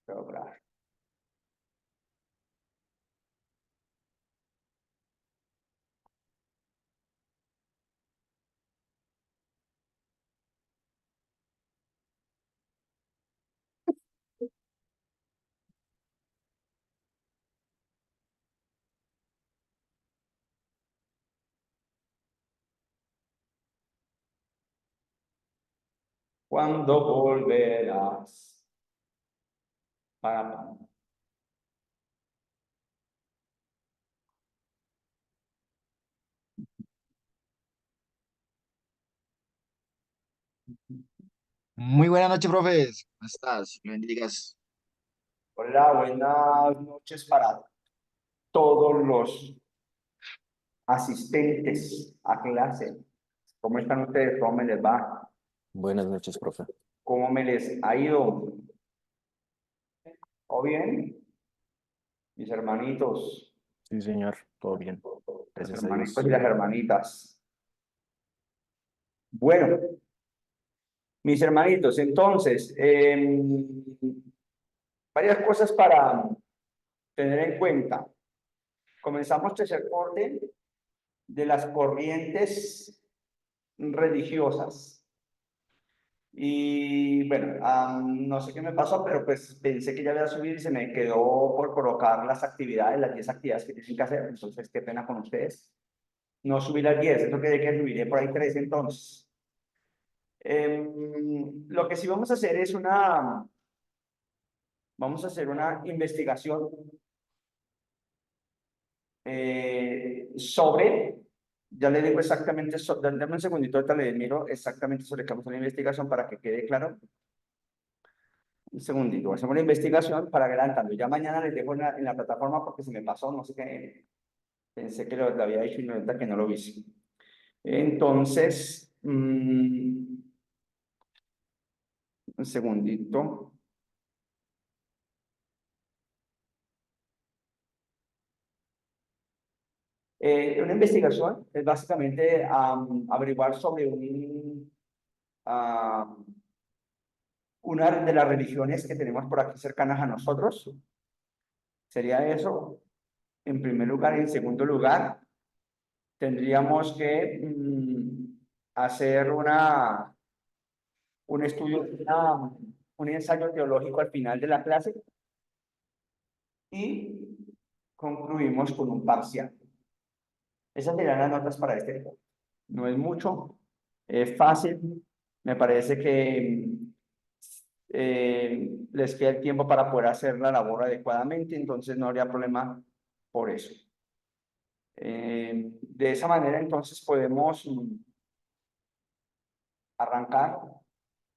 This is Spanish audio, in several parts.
Lograr. ¿Cuándo volverás? Para. Muy buenas noches, profes. ¿Cómo estás? Me bendigas. Hola, buenas noches para todos los asistentes a clase. ¿Cómo están ustedes? ¿Cómo me les va? Buenas noches, profe. ¿Cómo me les ha ido? ¿Todo bien? Mis hermanitos, Sí, señor, todo bien. los Gracias a hermanitos Dios. y las hermanitas. Bueno, mis hermanitos, entonces, varias cosas para tener en cuenta. Comenzamos tercer orden de las corrientes religiosas. Y bueno, no sé qué me pasó, pero pues pensé que ya iba a subir y se me quedó por colocar las actividades, las 10 actividades que tienen que hacer. Entonces, qué pena con ustedes. No subí las 10, eso quiere decir que subiré por ahí 3 entonces. Lo que sí vamos a hacer es vamos a hacer una investigación sobre, ya le digo exactamente, dame un segundito, ahorita le miro exactamente sobre qué vamos a hacer la investigación para que quede claro. Un segundito, hacemos la investigación para adelantando. Ya mañana les dejo en la plataforma porque se me pasó, no sé qué, pensé que lo había hecho y ahorita que no lo hice. Entonces, un segundito. Una investigación es básicamente averiguar sobre una de las religiones que tenemos por aquí cercanas a nosotros. Sería eso, en primer lugar. En segundo lugar, tendríamos que hacer un estudio, un ensayo teológico al final de la clase y concluimos con un parcial. Esas serían las notas para este tema. No es mucho, es fácil. Me parece que les queda el tiempo para poder hacer la labor adecuadamente, entonces no habría problema por eso. De esa manera, entonces podemos arrancar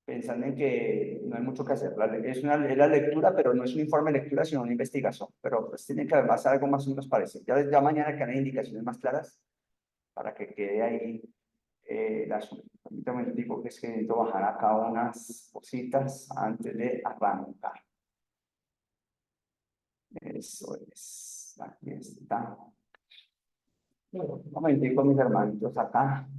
pensando en que no hay mucho que hacer. Es la lectura, pero no es un informe de lectura, sino una investigación. Pero pues tiene que haber algo más o menos parecido. Ya mañana quedan indicaciones más claras para que quede ahí el asunto. Permítame, digo que es que necesito bajar acá unas cositas antes de arrancar. Eso es. Aquí está. Un momentico, mis hermanitos, acá.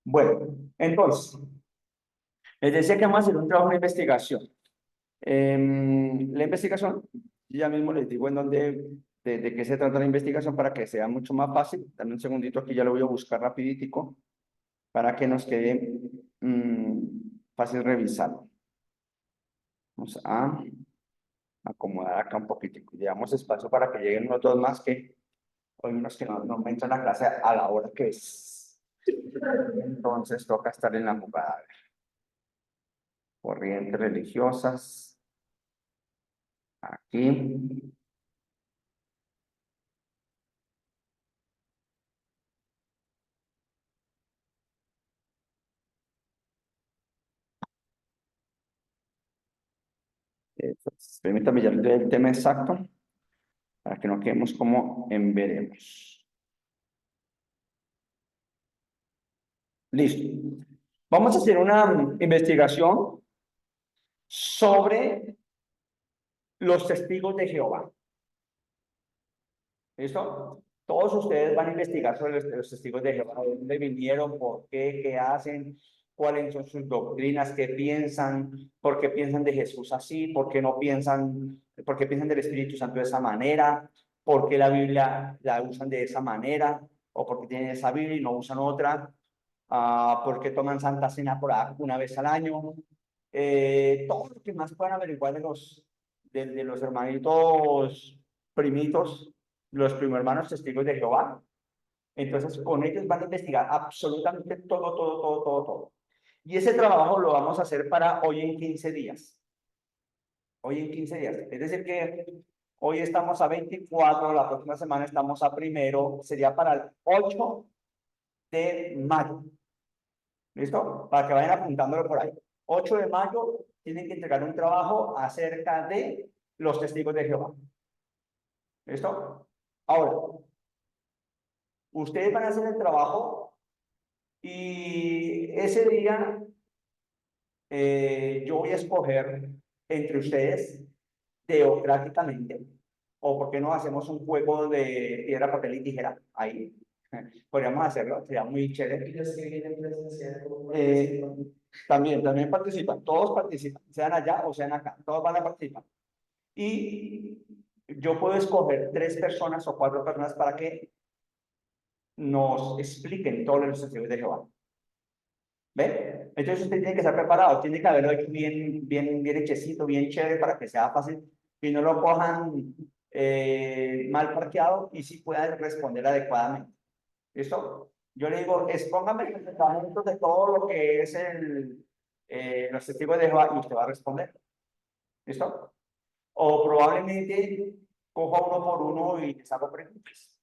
Bueno, entonces, les decía que vamos a hacer un trabajo de investigación. La investigación, ya mismo les digo en dónde, de qué se trata la investigación para que sea mucho más fácil. Dame un segundito, aquí ya lo voy a buscar rapiditico para que nos quede fácil revisarlo. Vamos a acomodar acá un poquitico. Llevamos espacio para que lleguen unos dos más que hoy unos que no me entran a clase a la hora que es. Entonces toca estar en la jugada. A ver. Corrientes religiosas. Aquí. Permítame ya leer el tema exacto para que no quedemos como en veremos. Listo. Vamos a hacer una investigación sobre los testigos de Jehová. ¿Listo? Todos ustedes van a investigar sobre los testigos de Jehová, de dónde vinieron, por qué, qué hacen, cuáles son sus doctrinas, qué piensan, por qué piensan de Jesús así, por qué piensan del Espíritu Santo de esa manera, por qué la Biblia la usan de esa manera, o por qué tienen esa Biblia y no usan otra, por qué toman Santa Cena por una vez al año, todo lo que más puedan averiguar de los hermanitos primitos, los primo hermanos testigos de Jehová. Entonces, con ellos van a investigar absolutamente todo. Y ese trabajo lo vamos a hacer para hoy en 15 días. Hoy en 15 días. Es decir que hoy estamos a 24, la próxima semana estamos a 1, sería para el 8 de mayo. ¿Listo? Para que vayan apuntándolo por ahí. 8 de mayo tienen que entregar un trabajo acerca de los testigos de Jehová. ¿Listo? Ahora, ustedes van a hacer el trabajo y ese día yo voy a escoger entre ustedes teocráticamente, o por qué no hacemos un juego de piedra, papel y tijera ahí. Podríamos hacerlo, sería muy chévere. Y los que vienen presencial, ¿cómo También participan, todos participan, sean allá o sean acá, todos van a participar. Y yo puedo escoger 3 personas o 4 personas para que nos expliquen todos los testigos de Jehová. ¿Ve? Entonces usted tiene que estar preparado, tiene que haberlo hecho bien hechecito, bien chévere para que sea fácil y no lo cojan mal parqueado y sí puedan responder adecuadamente. ¿Listo? Yo le digo, expóngame el fundamento de todo lo que es los testigos de Jehová y usted va a responder. ¿Listo? O probablemente coja uno por uno y les hago preguntas.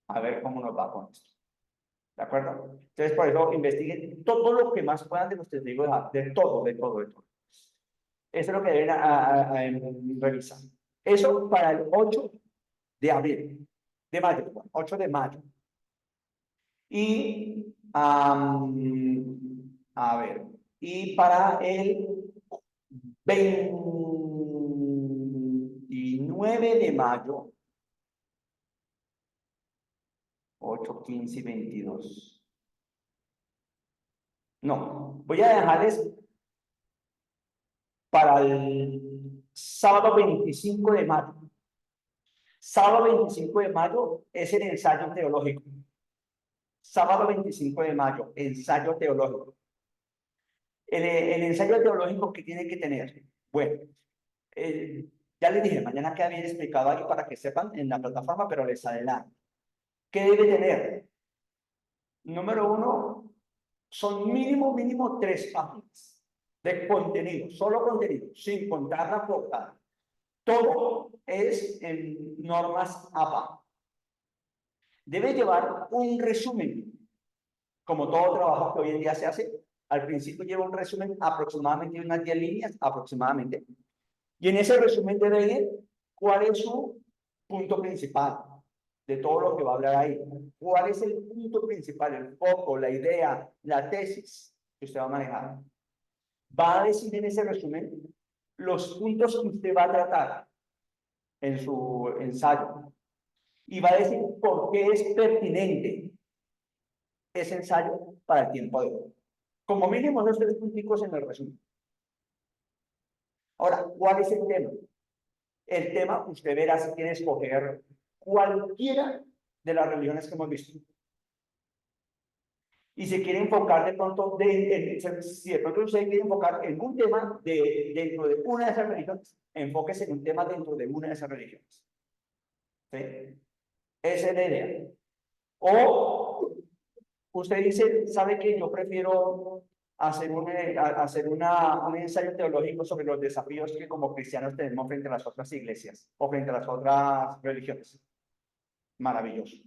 A ver cómo nos va con esto. ¿De acuerdo? Entonces, por eso, investiguen todo lo que más puedan de los testigos de Jehová, de todo. Eso es lo que deben revisar. Eso para el 8 de abril, de mayo, 8 de mayo. Y, a ver, y para el 29 de mayo, 8, 15 y 22. No, voy a dejarles para el sábado 25 de mayo. Sábado 25 de mayo es el ensayo teológico. Sábado 25 de mayo, ensayo teológico. El ensayo teológico que tiene que tener. Bueno, ya les dije, mañana queda bien explicado ahí para que sepan en la plataforma, pero les adelanto. ¿Qué debe tener? Número 1, son mínimo 3 páginas de contenido, solo contenido, sin contar la portada. Todo es en normas APA. Debe llevar un resumen, como todo trabajo que hoy en día se hace. Al principio lleva un resumen aproximadamente de unas 10 líneas, aproximadamente. Y en ese resumen debe ir cuál es su punto principal de todo lo que va a hablar ahí. ¿Cuál es el punto principal, el foco, la idea, la tesis que usted va a manejar? Va a decir en ese resumen los puntos que usted va a tratar en su ensayo. Y va a decir por qué es pertinente ese ensayo para el tiempo de hoy. Como mínimo, esos 3 puntos en el resumen. Ahora, ¿cuál es el tema? El tema, usted verá si quiere escoger cualquiera de las religiones que hemos visto. Y si quiere enfocar de pronto, si de pronto usted quiere enfocar en un tema dentro de una de esas religiones, enfóquese en un tema dentro de una de esas religiones. ¿Sí? Esa es la idea. O usted dice, ¿sabe qué? Yo prefiero hacer un ensayo teológico sobre los desafíos que como cristianos tenemos frente a las otras iglesias o frente a las otras religiones. Maravilloso.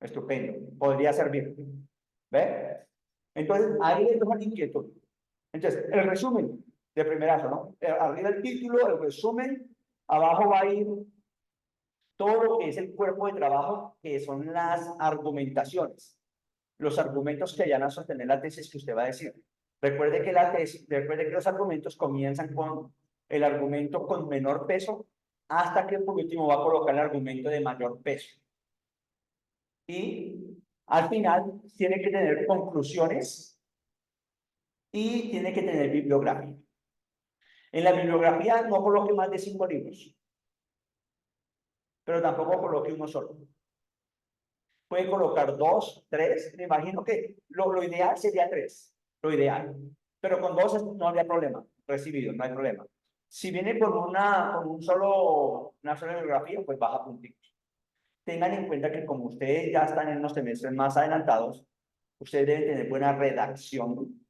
Estupendo. Podría servir. ¿Ve? Entonces, ahí les dejo la inquietud. Entonces, el resumen de primerazo, ¿no? Arriba el título, el resumen, abajo va a ir todo lo que es el cuerpo de trabajo, que son las argumentaciones, los argumentos que vayan a sostener la tesis que usted va a decir. Recuerde que los argumentos comienzan con el argumento con menor peso hasta que por último va a colocar el argumento de mayor peso. Y al final tiene que tener conclusiones y tiene que tener bibliografía. En la bibliografía no coloque más de 5 libros, pero tampoco coloque uno solo. Puede colocar 2, 3, me imagino que lo ideal sería 3, lo ideal. Pero con 2 no habría problema, recibido, no hay problema. Si viene con una sola bibliografía, pues baja puntitos. Tengan en cuenta que como ustedes ya están en unos semestres más adelantados, ustedes deben tener buena redacción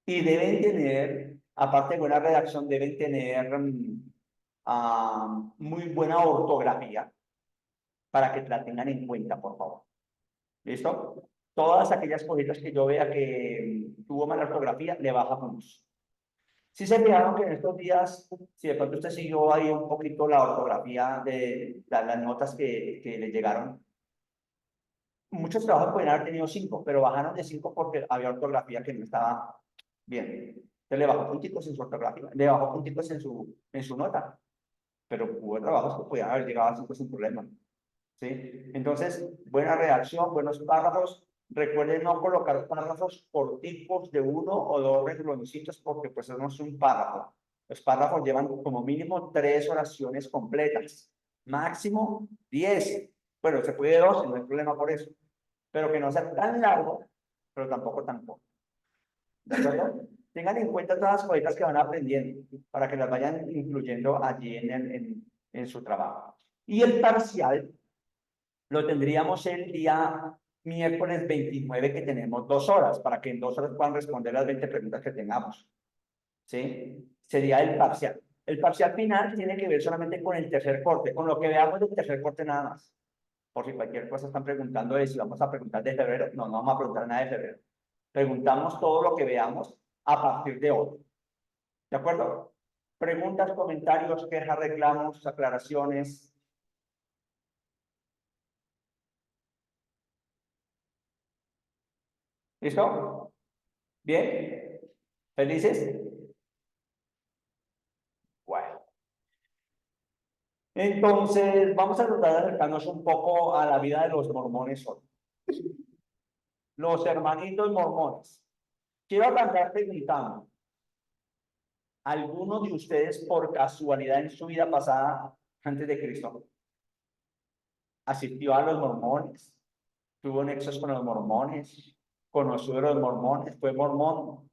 y deben tener, aparte de buena redacción, deben tener muy buena ortografía para que la tengan en cuenta, por favor. ¿Listo? Todas aquellas cositas que yo vea que tuvo mala ortografía, le baja puntos. Si se fijaron que en estos días, si de pronto usted siguió ahí un poquito la ortografía de las notas que le llegaron, muchos trabajos pueden haber tenido 5, pero bajaron de 5 porque había ortografía que no estaba bien. Entonces le bajó punticos en su ortografía, le bajó punticos en su nota, pero hubo trabajos que podían haber llegado a 5 sin problema. ¿Sí? Entonces, buena redacción, buenos párrafos. Recuerden no colocar párrafos por tipos de 1 o 2 rengloncitos porque pues eso no es un párrafo. Los párrafos llevan como mínimo 3 oraciones completas, máximo 10. Bueno, se puede 12, no hay problema por eso, pero que no sea tan largo, pero tampoco tan corto. ¿De acuerdo? Tengan en cuenta todas las cositas que van aprendiendo para que las vayan incluyendo allí en su trabajo. Y el parcial lo tendríamos el día miércoles 29, que tenemos 2 horas, para que en 2 horas puedan responder las 20 preguntas que tengamos. ¿Sí? Sería el parcial. El parcial final tiene que ver solamente con el tercer corte, con lo que veamos del tercer corte nada más. Por si cualquier cosa están preguntando de si vamos a preguntar de febrero. No, no vamos a preguntar nada de febrero. Preguntamos todo lo que veamos a partir de hoy. ¿De acuerdo? Preguntas, comentarios, quejas, reclamos, aclaraciones. ¿Listo? ¿Bien? ¿Felices? Bueno. Entonces, vamos a tratar de acercarnos un poco a la vida de los mormones hoy. Los hermanitos mormones. Quiero arrancar preguntando, ¿alguno de ustedes por casualidad en su vida pasada, antes de Cristo, asistió a los mormones? ¿Tuvo nexos con los mormones? ¿Conoció a los mormones? ¿Fue mormón?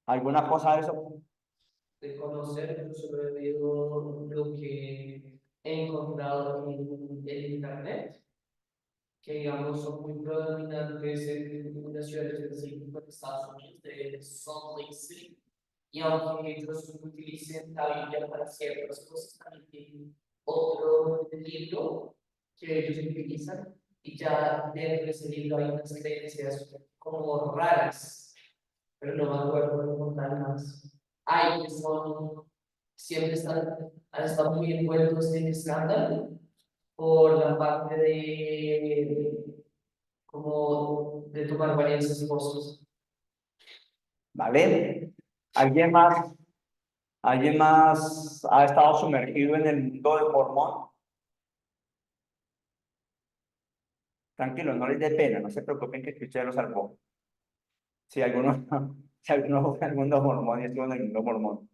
¿Alguna cosa de eso? De conocer, yo solo he leído lo que he encontrado en el internet, que digamos son muy predominantes en las ciudades específicas de Estados Unidos, de Salt Lake City. Y aunque ellos utilicen la Biblia para ciertas cosas, también tienen otro libro que ellos utilizan, y ya dentro de ese libro hay unas creencias como raras, pero no me acuerdo de contar más. Hay que son, siempre han estado muy envueltos en escándalo por la parte como de tomar varias esposas. ¿Vale? ¿Alguien más? ¿Alguien más ha estado sumergido en el mundo del mormón? Tranquilo, no les dé pena, no se preocupen que usted lo salvó. Si alguno, si alguno fue al mundo mormón y estuvo en el mundo mormón.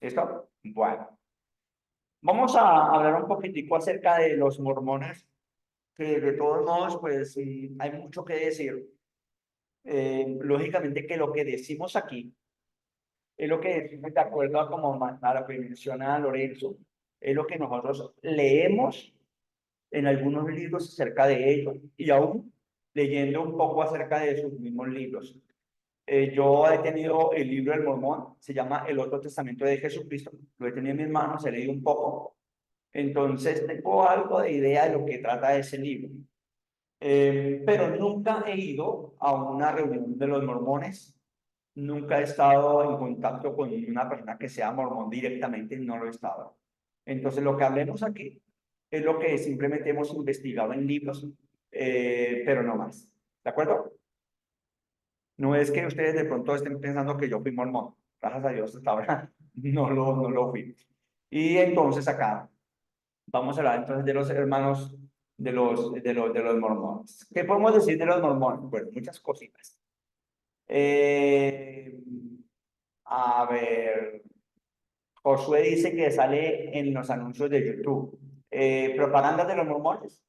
¿Listo? Bueno. Vamos a hablar un poquitico acerca de los mormones, que de todos modos, pues hay mucho que decir. Lógicamente que lo que decimos aquí es lo que decimos de acuerdo a como a lo que menciona Lorenzo, es lo que nosotros leemos en algunos libros acerca de ellos y aún leyendo un poco acerca de sus mismos libros. Yo he tenido el libro del Mormón, se llama El Otro Testamento de Jesucristo, lo he tenido en mis manos, he leído un poco, entonces tengo algo de idea de lo que trata ese libro. Pero nunca he ido a una reunión de los mormones, nunca he estado en contacto con una persona que sea mormón directamente, no lo he estado. Entonces lo que hablemos aquí es lo que simplemente hemos investigado en libros, pero no más. ¿De acuerdo? No es que ustedes de pronto estén pensando que yo fui mormón. Gracias a Dios hasta ahora no lo fui. Y entonces acá vamos a hablar entonces de los hermanos de los mormones. ¿Qué podemos decir de los mormones? Bueno, muchas cositas. Eh, a ver, Josué dice que sale en los anuncios de YouTube. Propaganda de los mormones.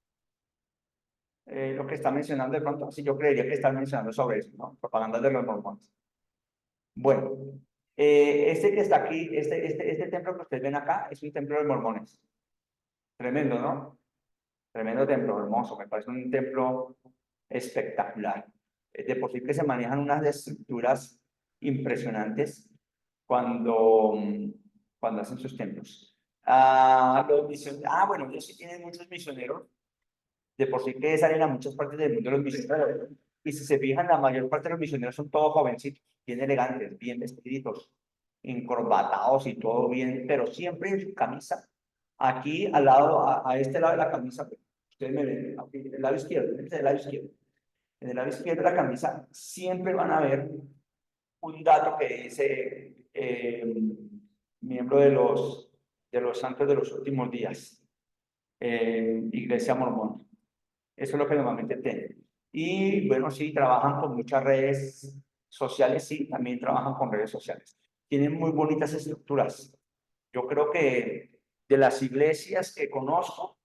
Lo que está mencionando de pronto, sí, yo creería que están mencionando sobre eso, ¿no? Propaganda de los mormones. Bueno, este que está aquí, este templo que ustedes ven acá, es un templo de los mormones. Tremendo, ¿no? Tremendo templo, hermoso, me parece un templo espectacular. Es de por sí que se manejan unas estructuras impresionantes cuando, cuando hacen sus templos. Bueno, ellos sí tienen muchos misioneros, de por sí que salen a muchas partes del mundo los misioneros. Y si se fijan, la mayor parte de los misioneros son todos jovencitos, bien elegantes, bien vestiditos, encorbatados y todo bien, pero siempre en su camisa. Aquí al lado, a este lado de la camisa, ustedes me ven, aquí, el lado izquierdo, este es el lado izquierdo. En el lado izquierdo de la camisa siempre van a ver un dato que dice miembro de los santos de los últimos días, Iglesia Mormona. Eso es lo que normalmente tienen. Y bueno, sí, trabajan con muchas redes sociales, sí, también trabajan con redes sociales. Tienen muy bonitas estructuras. Yo creo que de las iglesias que conozco,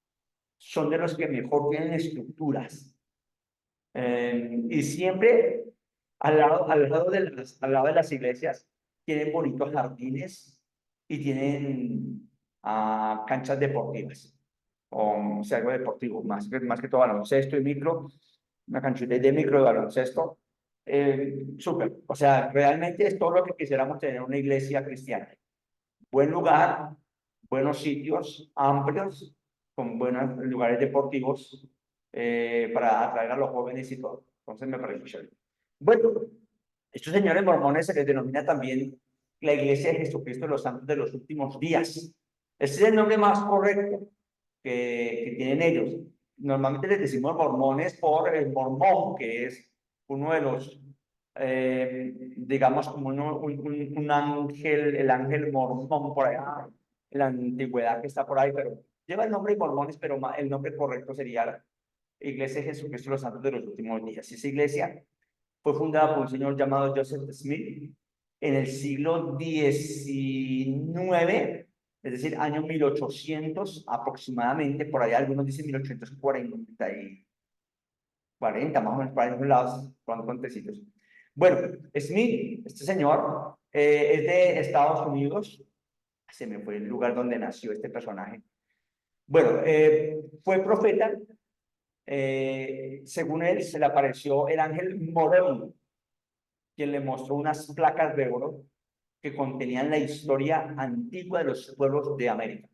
son de los que mejor tienen estructuras. Y siempre al lado de las iglesias tienen bonitos jardines y tienen canchas deportivas, o sea, algo deportivo, más que todo baloncesto y micro, una canchita de micro de baloncesto. Súper, o sea, realmente es todo lo que quisiéramos tener en una iglesia cristiana. Buen lugar, buenos sitios, amplios, con buenos lugares deportivos para atraer a los jóvenes y todo. Entonces me parece chévere. Bueno, estos señores mormones se les denomina también la Iglesia de Jesucristo de los Santos de los Últimos Días. Ese es el nombre más correcto que tienen ellos. Normalmente les decimos mormones por el mormón, que es uno de los, digamos, como un ángel, el ángel mormón por allá, en la antigüedad que está por ahí, pero lleva el nombre de mormones, pero el nombre correcto sería Iglesia de Jesucristo de los Santos de los Últimos Días. Esa iglesia fue fundada por un señor llamado Joseph Smith en el siglo XIX, es decir, año 1800 aproximadamente, por allá algunos dicen 1840, más o menos, para esos lados, cuando contecitos. Bueno, Smith, este señor, es de Estados Unidos. Se me fue el lugar donde nació este personaje. Bueno, fue profeta. Según él, se le apareció el ángel Moroni, quien le mostró unas placas de oro que contenían la historia antigua de los pueblos de América.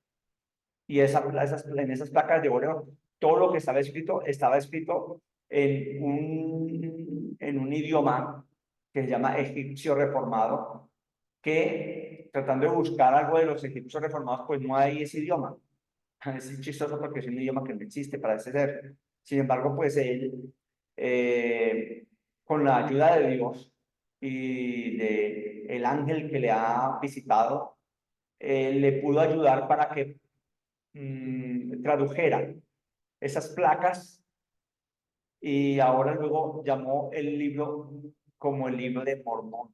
Y en esas placas de oro, todo lo que estaba escrito en un idioma que se llama egipcio reformado, que tratando de buscar algo de los egipcios reformados, pues no hay ese idioma. Es chistoso porque es un idioma que no existe para ese ser. Sin embargo, pues él, con la ayuda de Dios y de el ángel que le ha visitado, le pudo ayudar para que tradujera esas placas, y ahora luego llamó el libro como el libro de Mormón.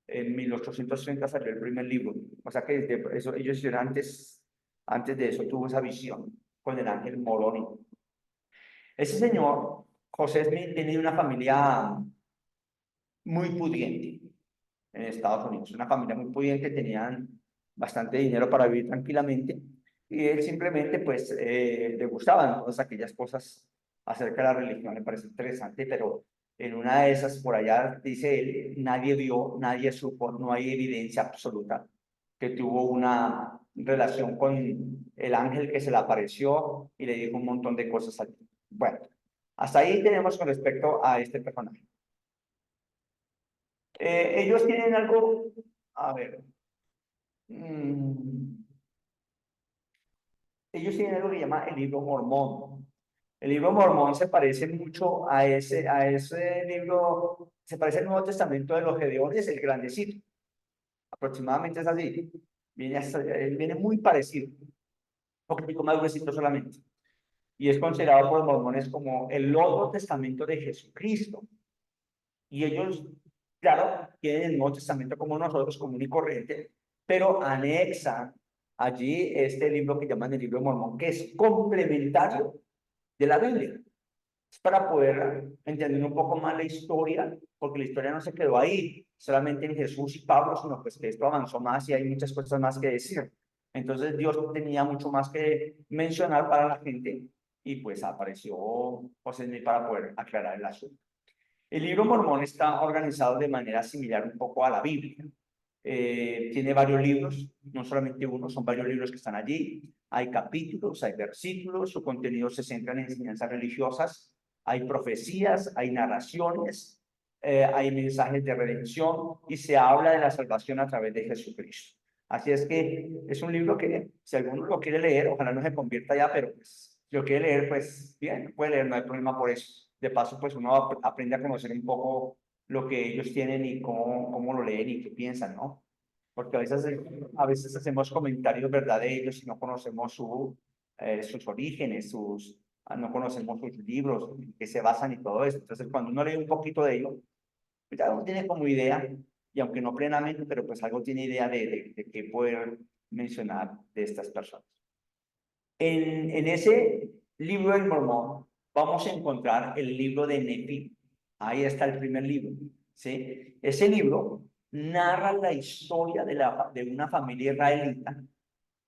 En 1830 salió el primer libro. O sea que eso, ellos hicieron antes de eso tuvo esa visión con el ángel Moroni. Ese señor, José Smith, tenía una familia muy pudiente en Estados Unidos. Una familia muy pudiente, tenían bastante dinero para vivir tranquilamente. Y él simplemente, pues, le gustaban todas aquellas cosas acerca de la religión. Le parece interesante, pero en una de esas, por allá, dice él, nadie vio, nadie supo, no hay evidencia absoluta que tuvo una relación con el ángel que se le apareció y le dijo un montón de cosas allí. Bueno, hasta ahí tenemos con respecto a este personaje. Ellos tienen algo, a ver, ellos tienen algo que llama el libro Mormón. El libro Mormón se parece mucho a ese libro, se parece al Nuevo Testamento de los Gedeones, el grandecito. Aproximadamente es así. viene muy parecido, un poquitico más gruesito solamente. Y es considerado por los mormones como el Nuevo Testamento de Jesucristo. Y ellos, claro, tienen el Nuevo Testamento como nosotros, común y corriente, pero anexan allí este libro que llaman el libro de Mormón, que es complementario de la Biblia. Es para poder entender un poco más la historia, porque la historia no se quedó ahí, solamente en Jesús y Pablo, sino pues que esto avanzó más y hay muchas cosas más que decir. Entonces Dios tenía mucho más que mencionar para la gente y pues apareció José Smith para poder aclarar el asunto. El libro Mormón está organizado de manera similar un poco a la Biblia. Tiene varios libros, no solamente uno, son varios libros que están allí. Hay capítulos, hay versículos, su contenido se centra en enseñanzas religiosas, hay profecías, hay narraciones, hay mensajes de redención y se habla de la salvación a través de Jesucristo. Así es que es un libro que, si alguno lo quiere leer, ojalá no se convierta ya, pero pues, si lo quiere leer, pues bien, puede leer, no hay problema por eso. De paso, pues uno aprende a conocer un poco lo que ellos tienen y cómo lo leen y qué piensan, ¿no? Porque a veces hacemos comentarios, ¿verdad?, de ellos y no conocemos sus orígenes, no conocemos sus libros, en qué se basan y todo eso. Entonces, cuando uno lee un poquito de ello, pues ya uno tiene como idea, y aunque no plenamente, pero pues algo tiene idea de qué poder mencionar de estas personas. En ese libro del Mormón vamos a encontrar el libro de Nefi. Ahí está el primer libro, ¿sí? Ese libro narra la historia de una familia israelita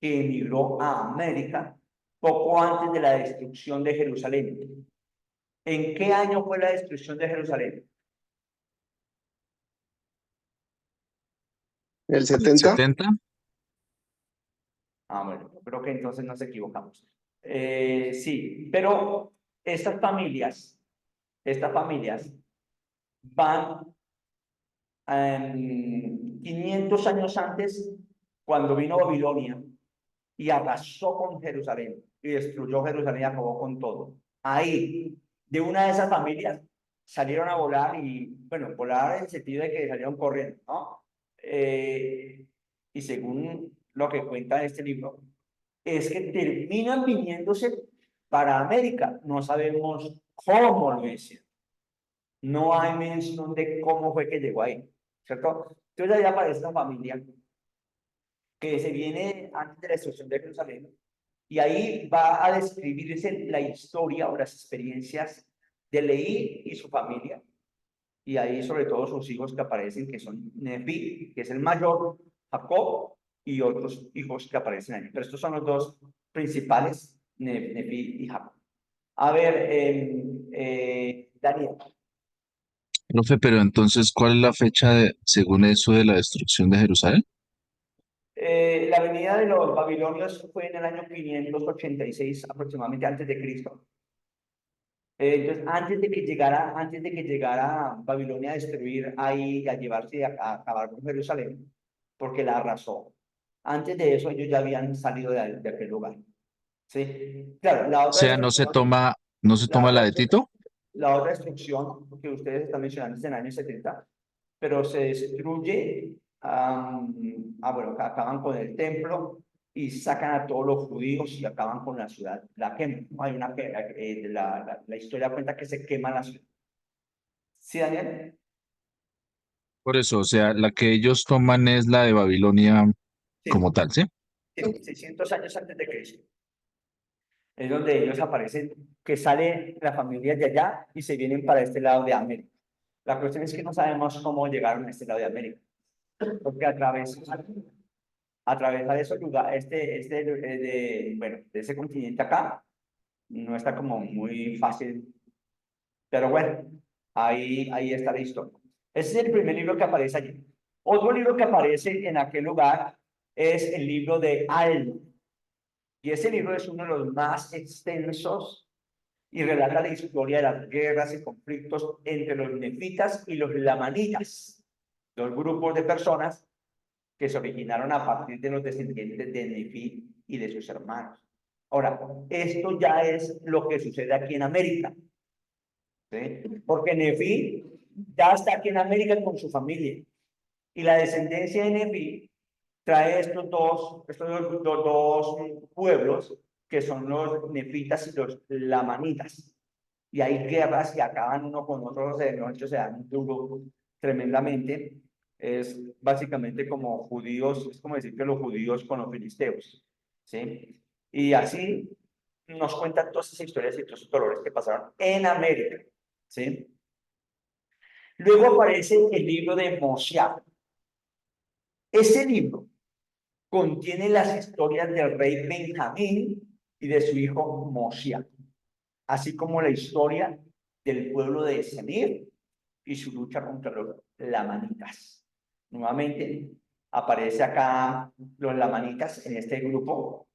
que emigró a América poco antes de la destrucción de Jerusalén. ¿En qué año fue la destrucción de Jerusalén? ¿El 70? 70. Bueno, yo creo que entonces nos equivocamos. Sí, pero estas familias van 500 años antes, cuando vino Babilonia y arrasó con Jerusalén y destruyó Jerusalén y acabó con todo. Ahí, de una de esas familias, salieron a volar y, bueno, volar en el sentido de que salieron corriendo, ¿no? Y según lo que cuenta este libro, es que terminan viniéndose para América. No sabemos cómo lo hicieron. No hay mención de cómo fue que llegó ahí, ¿cierto? Entonces ahí aparece una familia que se viene antes de la destrucción de Jerusalén y ahí va a describirse la historia o las experiencias de Leí y su familia. Y ahí sobre todo sus hijos que aparecen, que son Nefi, que es el mayor, Jacob, y otros hijos que aparecen ahí. Pero estos son los dos principales, Nefi y Jacob. A ver, Daniel. Profe, pero entonces, ¿cuál es la fecha según eso de la destrucción de Jerusalén? La venida de los babilonios fue en el año 586 aproximadamente antes de Cristo. Entonces, antes de que llegara Babilonia a destruir ahí, a llevarse y a acabar con Jerusalén, porque la arrasó. Antes de eso, ellos ya habían salido de aquel lugar. ¿Sí? Claro, O sea, no se la toma otra, la de Tito. la otra destrucción que ustedes están mencionando es en el año 70, pero se destruye, bueno, acaban con el templo y sacan a todos los judíos y acaban con la ciudad, la queman. Hay la historia cuenta que se quema la ciudad. ¿Sí, Daniel? Por eso, o sea, la que ellos toman es la de Babilonia como Sí, tal, ¿sí? sí, 600 años antes de Cristo. Es donde ellos aparecen, que sale la familia de allá y se vienen para este lado de América. La cuestión es que no sabemos cómo llegaron a este lado de América, porque atravesar esos lugares, bueno, de ese continente acá, no está como muy fácil, pero bueno, ahí está la historia. Ese es el primer libro que aparece allí. Otro libro que aparece en aquel lugar es el libro de Alma, y ese libro es uno de los más extensos y relata la historia de las guerras y conflictos entre los nefitas y los lamanitas, dos grupos de personas que se originaron a partir de los descendientes de Nefi y de sus hermanos. Ahora, esto ya es lo que sucede aquí en América, ¿sí? Porque Nefi ya está aquí en América con su familia y la descendencia de Nefi trae estos dos pueblos que son los nefitas y los lamanitas. Y hay guerras y acaban uno con otro, se dan duro tremendamente. Es básicamente como judíos, es como decir que los judíos con los filisteos, ¿sí? Y así nos cuentan todas esas historias y todos esos dolores que pasaron en América, ¿sí? Luego aparece el libro de Mosiah. Ese libro contiene las historias del rey Benjamín y de su hijo Mosiah, así como la historia del pueblo de Senir y su lucha contra los lamanitas. Nuevamente aparece acá los lamanitas en este grupo,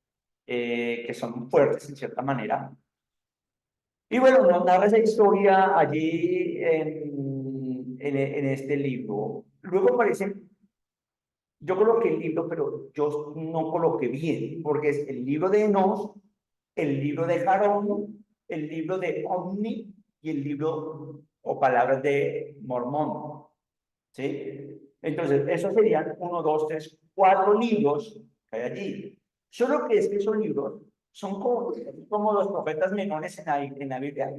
que son fuertes en cierta manera. Y bueno, nos narra esa historia allí en este libro. Luego aparece, yo coloqué el libro, pero yo no coloqué bien, porque es el libro de Enos, el libro de Jarón, el libro de Omni y el libro o palabras de Mormón, ¿sí? Entonces, esos serían 1, 2, 3, 4 libros que hay allí. Solo que es que esos libros son como los profetas menores en la Biblia,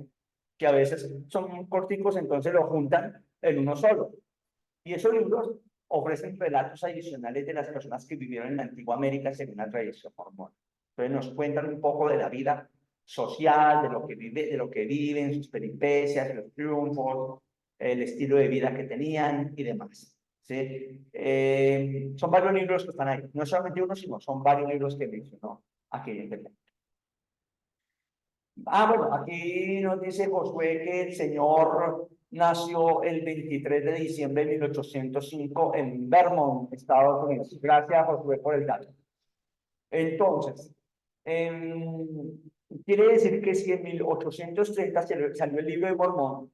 que a veces son corticos, entonces lo juntan en uno solo. Y esos libros ofrecen relatos adicionales de las personas que vivieron en la antigua América según la tradición mormona. Entonces nos cuentan un poco de la vida social, de lo que viven, sus peripecias, los triunfos, el estilo de vida que tenían y demás, ¿sí? Son varios libros que están ahí, no es solamente uno, sino son varios libros que mencionó aquí en el. Bueno, aquí nos dice Josué que el Señor nació el 23 de diciembre de 1805 en Vermont, Estados Unidos. Gracias, Josué, por el dato. Entonces, quiere decir que si en 1830 salió el libro de Mormón,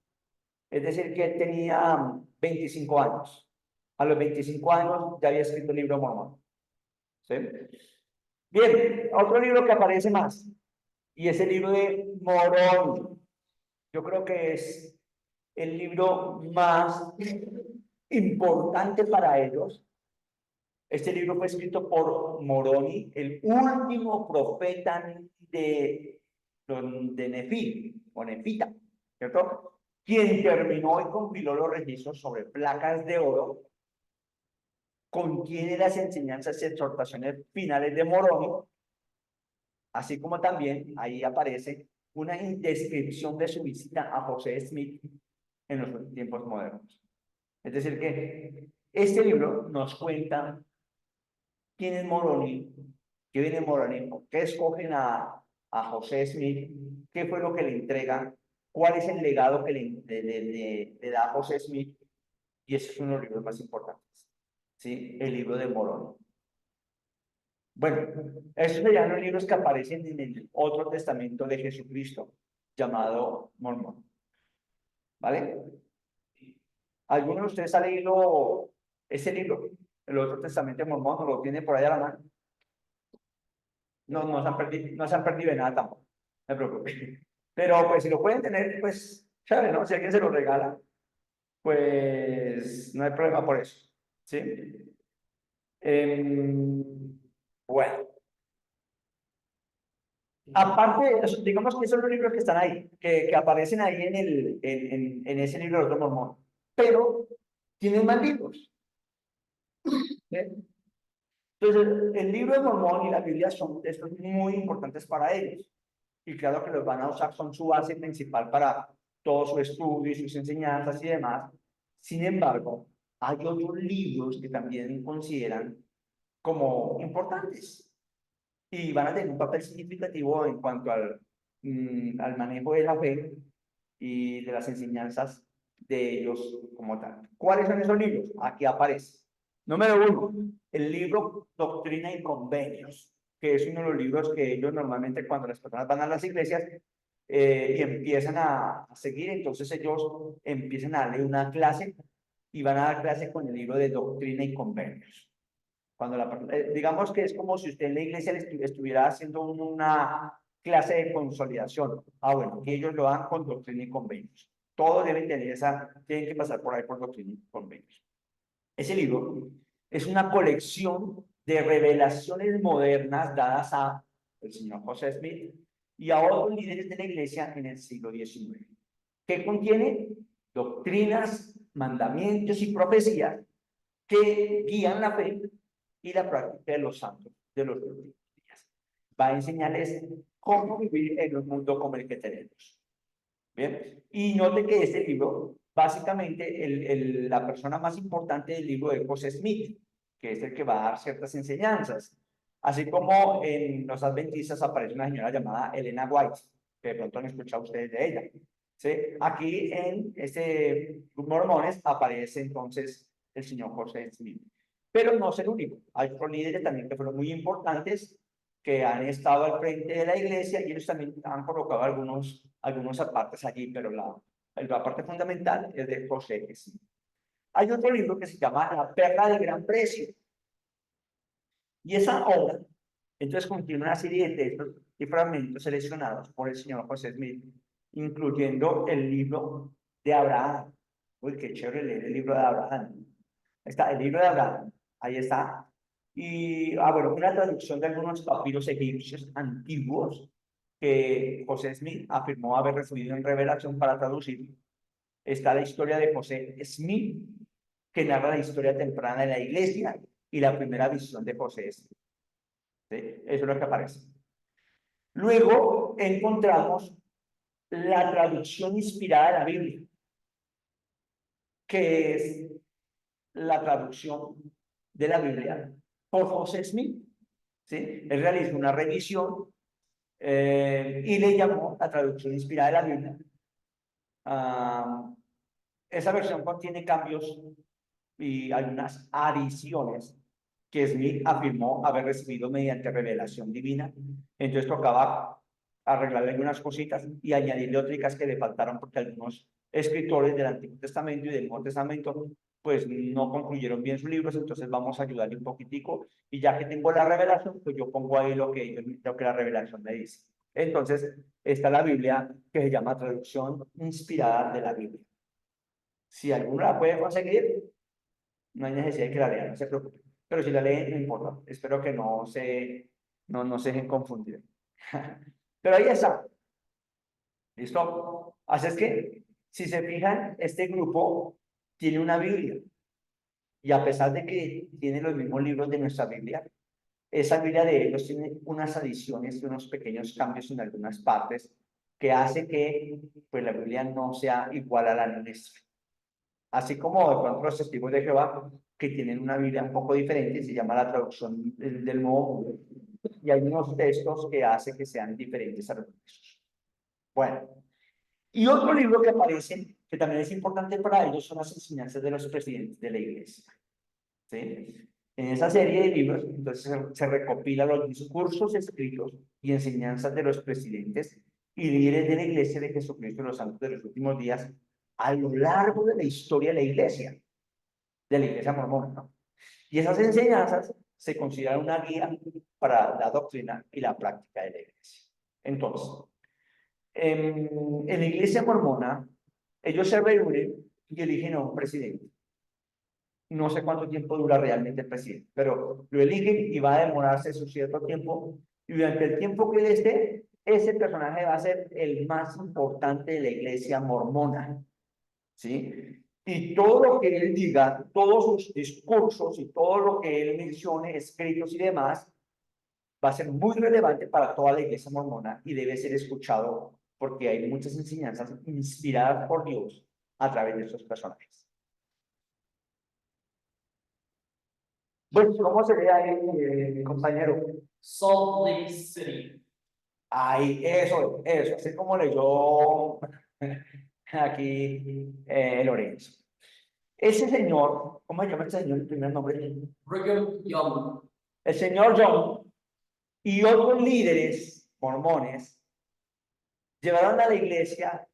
es decir, que él tenía 25 años. A los 25 años ya había escrito el libro de Mormón. ¿Sí? Bien, otro libro que aparece más, y es el libro de Moroni. Yo creo que es el libro más importante para ellos. Este libro fue escrito por Moroni, el último profeta de Nefil, o Nefita, ¿cierto? Quien terminó y compiló los registros sobre placas de oro, contiene las enseñanzas y exhortaciones finales de Moroni, así como también ahí aparece una descripción de su visita a José Smith en los tiempos modernos. Es decir, que este libro nos cuenta quién es Moroni, qué viene Moroni, por qué escogen a José Smith, qué fue lo que le entrega, cuál es el legado que le da a José Smith, y ese es uno de los libros más importantes, ¿sí? El libro de Moroni. Bueno, estos serían los libros que aparecen en el otro testamento de Jesucristo, llamado Mormón. ¿Vale? ¿Alguno de ustedes ha leído ese libro, el otro testamento de Mormón, o lo tiene por allá a la mano? No se han perdido de nada tampoco, no me preocupe. Pero pues si lo pueden tener, pues, ¿saben, no? Si alguien se lo regala, pues no hay problema por eso, ¿sí? Bueno. Aparte, digamos que son los libros que están ahí, que aparecen ahí en ese libro de otro Mormón, pero tienen más libros. ¿Sí? Entonces, el libro de Mormón y la Biblia son textos muy importantes para ellos. Y claro que los van a usar, son su base principal para todo su estudio y sus enseñanzas y demás. Sin embargo, hay otros libros que también consideran como importantes y van a tener un papel significativo en cuanto al manejo de la fe y de las enseñanzas de ellos como tal. ¿Cuáles son esos libros? Aquí aparece. Número 1, el libro Doctrina y Convenios, que es uno de los libros que ellos normalmente cuando las personas van a las iglesias y empiezan a seguir, entonces ellos empiezan a darle una clase y van a dar clase con el libro de Doctrina y Convenios. Cuando digamos que es como si usted en la iglesia estuviera haciendo una clase de consolidación. Bueno, que ellos lo dan con Doctrina y Convenios. Todos deben tener tienen que pasar por ahí por Doctrina y Convenios. Ese libro es una colección de revelaciones modernas dadas a el señor José Smith y a otros líderes de la iglesia en el siglo XIX, que contiene doctrinas, mandamientos y profecías que guían la fe y la práctica de los santos de los últimos días. Va a enseñarles cómo vivir en un mundo como el que tenemos. Bien, y note que este libro, básicamente, la persona más importante del libro es José Smith, que es el que va a dar ciertas enseñanzas. Así como en los adventistas aparece una señora llamada Elena White, que de pronto han escuchado ustedes de ella. ¿Sí? Aquí en este Mormones aparece entonces el señor José Smith. Pero no es el único. Hay otros líderes también que fueron muy importantes, que han estado al frente de la iglesia y ellos también han colocado algunos apartes allí, pero la parte fundamental es de José Smith. Hay otro libro que se llama La Perla de Gran Precio. Y esa obra, entonces, contiene una serie de textos y fragmentos seleccionados por el señor José Smith, incluyendo el libro de Abraham. Uy, qué chévere leer el libro de Abraham. Está el libro de Abraham, ahí está. Y, bueno, una traducción de algunos papiros egipcios antiguos que José Smith afirmó haber recibido en revelación para traducir. Está la historia de José Smith, que narra la historia temprana de la iglesia y la primera visión de José Smith. ¿Sí? Eso es lo que aparece. Luego encontramos la traducción inspirada de la Biblia, que es la traducción de la Biblia por José Smith. ¿Sí? Él realizó una revisión y le llamó la traducción inspirada de la Biblia. Esa versión contiene cambios y algunas adiciones que Smith afirmó haber recibido mediante revelación divina. Entonces tocaba arreglarle algunas cositas y añadirle otras que le faltaron porque algunos escritores del Antiguo Testamento y del Nuevo Testamento pues no concluyeron bien sus libros, entonces vamos a ayudarle un poquitico y ya que tengo la revelación, pues yo pongo ahí lo que la revelación me dice. Entonces está la Biblia que se llama traducción inspirada de la Biblia. Si alguno la puede conseguir, no hay necesidad de que la lean, no se preocupen. Pero si la leen, no importa. Espero que no se dejen confundir. Pero ahí está. ¿Listo? Así es que, si se fijan, este grupo tiene una Biblia. Y a pesar de que tiene los mismos libros de nuestra Biblia, esa Biblia de ellos tiene unas adiciones y unos pequeños cambios en algunas partes que hace que pues, la Biblia no sea igual a la nuestra. Así como de pronto los testigos de Jehová, que tienen una Biblia un poco diferente, se llama la traducción del Nuevo Mundo, y hay unos textos que hacen que sean diferentes a los nuestros. Bueno, y otro libro que aparece, que también es importante para ellos, son las enseñanzas de los presidentes de la iglesia. ¿Sí? En esa serie de libros, entonces se recopilan los discursos escritos y enseñanzas de los presidentes y líderes de la iglesia de Jesucristo en los santos de los últimos días a lo largo de la historia de la iglesia mormona, ¿no? Y esas enseñanzas se consideran una guía para la doctrina y la práctica de la iglesia. Entonces, en la iglesia mormona, ellos se reúnen y eligen a un presidente. No sé cuánto tiempo dura realmente el presidente, pero lo eligen y va a demorarse su cierto tiempo. Y durante el tiempo que él esté, ese personaje va a ser el más importante de la iglesia mormona. ¿Sí? Y todo lo que él diga, todos sus discursos y todo lo que él mencione, escritos y demás, va a ser muy relevante para toda la iglesia mormona y debe ser escuchado porque hay muchas enseñanzas inspiradas por Dios a través de estos personajes. Bueno, ¿cómo se ve ahí, compañero? Salt Lake City. Ahí, eso, así como leyó aquí Lorenzo. Ese señor, ¿cómo se llama este señor? El primer nombre. Brigham Young. El señor John y otros líderes mormones llevaron a la iglesia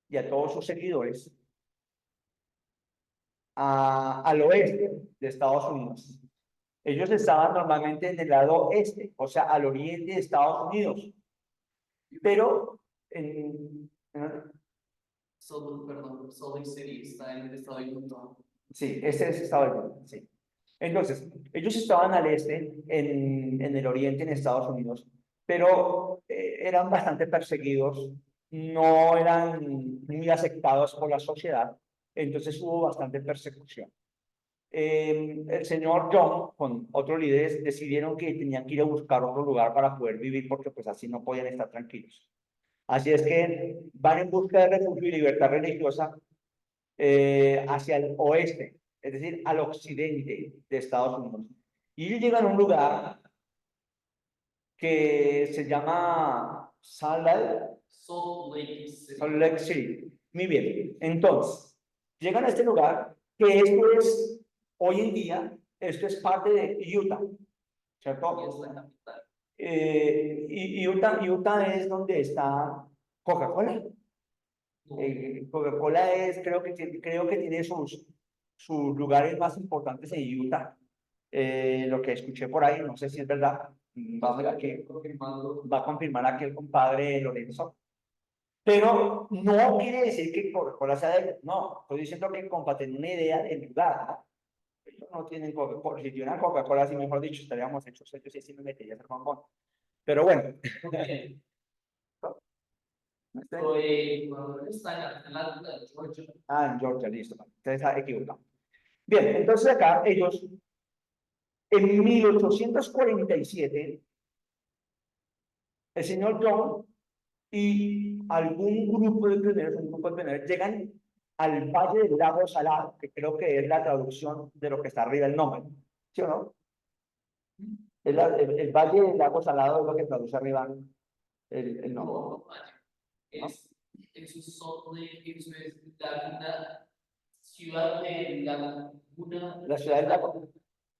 y a todos sus seguidores al oeste de Estados Unidos. Ellos estaban normalmente en el lado este, o sea, al oriente de Estados Unidos. Pero Perdón, Salt Lake City está en el estado de Utah. sí, ese es Estados Unidos, sí. Entonces, ellos estaban al este, en el oriente, en Estados Unidos, pero eran bastante perseguidos, no eran muy aceptados por la sociedad, entonces hubo bastante persecución. El señor John, con otros líderes, decidieron que tenían que ir a buscar otro lugar para poder vivir, porque pues así no podían estar tranquilos. Así es que van en busca de refugio y libertad religiosa hacia el oeste, es decir, al occidente de Estados Unidos. Y ellos llegan a un lugar que se llama Salt Lake City. Muy bien. Entonces, llegan a este lugar, que esto es, hoy en día, esto es parte de Utah, ¿cierto? Y Utah es donde está Coca-Cola. Coca-Cola es, creo que tiene sus lugares más importantes en Utah. Lo que escuché por ahí, no sé si es verdad. Va a confirmar aquel compadre Lorenzo. Pero no quiere decir que Coca-Cola sea de... No, estoy diciendo que comparten una idea del lugar, ¿no? Ellos no tienen Coca-Cola. Si tuvieran Coca-Cola, así mejor dicho, estaríamos hechos ellos y sí me metería a ser bombón. Pero bueno. Cuando está en Atlanta, Georgia. En Georgia, listo. Ustedes están equivocados. Bien, entonces acá ellos, en 1847, el señor John y algún grupo de pioneros, un grupo de pioneros, llegan al Valle del Lago Salado, que creo que es la traducción de lo que está arriba del nombre, ¿sí o no? El Valle del Lago Salado es lo que traduce arriba el nombre. No, eso es Salt Lake, eso es la ciudad de la laguna. La ciudad del lago,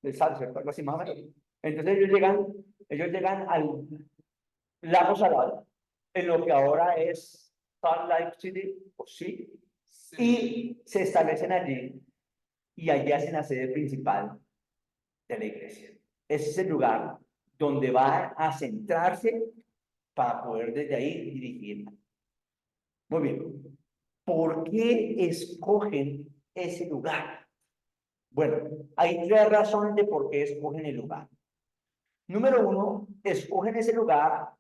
del Sal, ¿cierto? Algo así más o menos. Entonces ellos llegan al Lago Salado, en lo que ahora es Salt Lake City, o sí, y se establecen allí, y allí hacen la sede principal de la iglesia. Ese es el lugar donde va a centrarse para poder desde ahí dirigirla. Muy bien. ¿Por qué escogen ese lugar? Bueno, hay tres razones de por qué escogen el lugar. Número uno, escogen ese lugar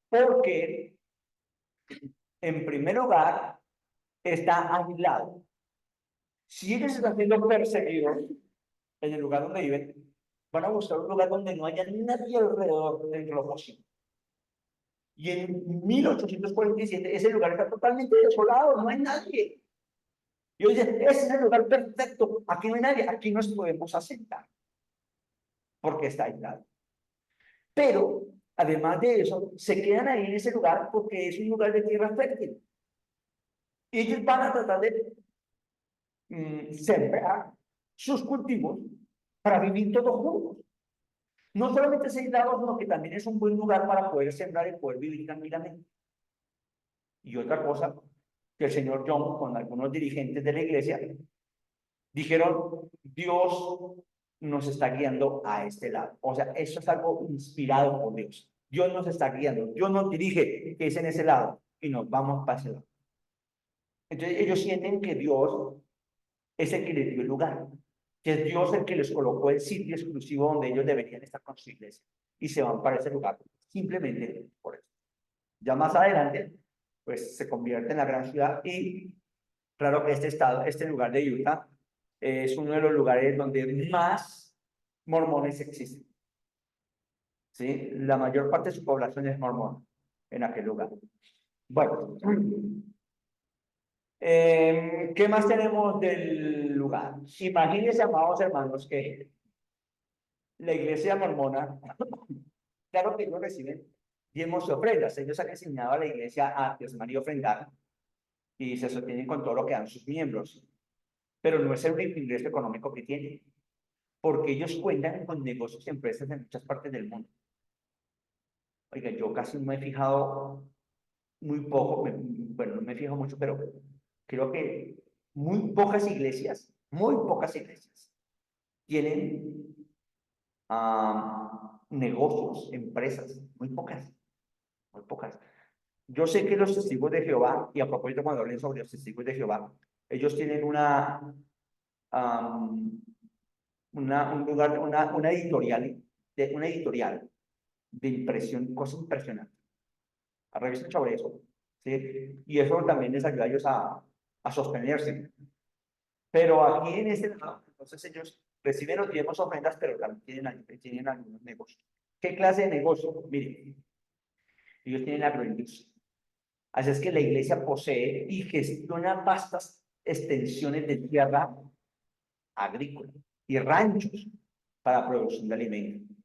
porque, en primer lugar, está aislado. Si ellos están siendo perseguidos en el lugar donde viven, van a buscar un lugar donde no haya nadie alrededor de lo posible. Y en 1847 ese lugar está totalmente desolado, no hay nadie. Y ellos dicen, ese es el lugar perfecto, aquí no hay nadie, aquí nos podemos asentar, porque está aislado. Pero, además de eso, se quedan ahí en ese lugar porque es un lugar de tierra fértil. Y ellos van a tratar de sembrar sus cultivos para vivir todos juntos. No solamente es aislado, sino que también es un buen lugar para poder sembrar y poder vivir tranquilamente. Y otra cosa, que el señor John, con algunos dirigentes de la iglesia, dijeron, Dios nos está guiando a este lado. O sea, eso es algo inspirado por Dios. Dios nos está guiando, Dios nos dirige, que es en ese lado, y nos vamos para ese lado. Entonces ellos sienten que Dios es el que les dio el lugar, que es Dios el que les colocó el sitio exclusivo donde ellos deberían estar con su iglesia, y se van para ese lugar, simplemente por eso. Ya más adelante, pues se convierte en la gran ciudad, y claro que este lugar de Utah, es uno de los lugares donde más mormones existen. ¿Sí? La mayor parte de su población es mormona en aquel lugar. Bueno, ¿qué más tenemos del lugar? Imagínense, amados hermanos, que la iglesia mormona, claro que ellos reciben diezmos y ofrendas. Ellos han enseñado a la iglesia a diezmar y ofrendar, y se sostienen con todo lo que dan sus miembros. Pero no es el único ingreso económico que tienen, porque ellos cuentan con negocios y empresas en muchas partes del mundo. Oiga, yo casi no me he fijado muy poco, bueno, no me fijo mucho, pero creo que muy pocas iglesias tienen negocios, empresas, muy pocas. Yo sé que los testigos de Jehová, y a propósito cuando hablen sobre los testigos de Jehová, ellos tienen un lugar, una editorial de impresión, cosa impresionante. Revisen sobre eso, ¿sí? Y eso también les ayuda a ellos a sostenerse. Pero aquí en este lado, entonces ellos reciben los diezmos ofrendas, pero también tienen algunos negocios. ¿Qué clase de negocio? Miren, ellos tienen agroindustria. Así es que la iglesia posee y gestiona vastas extensiones de tierra agrícola y ranchos para producción de alimentos.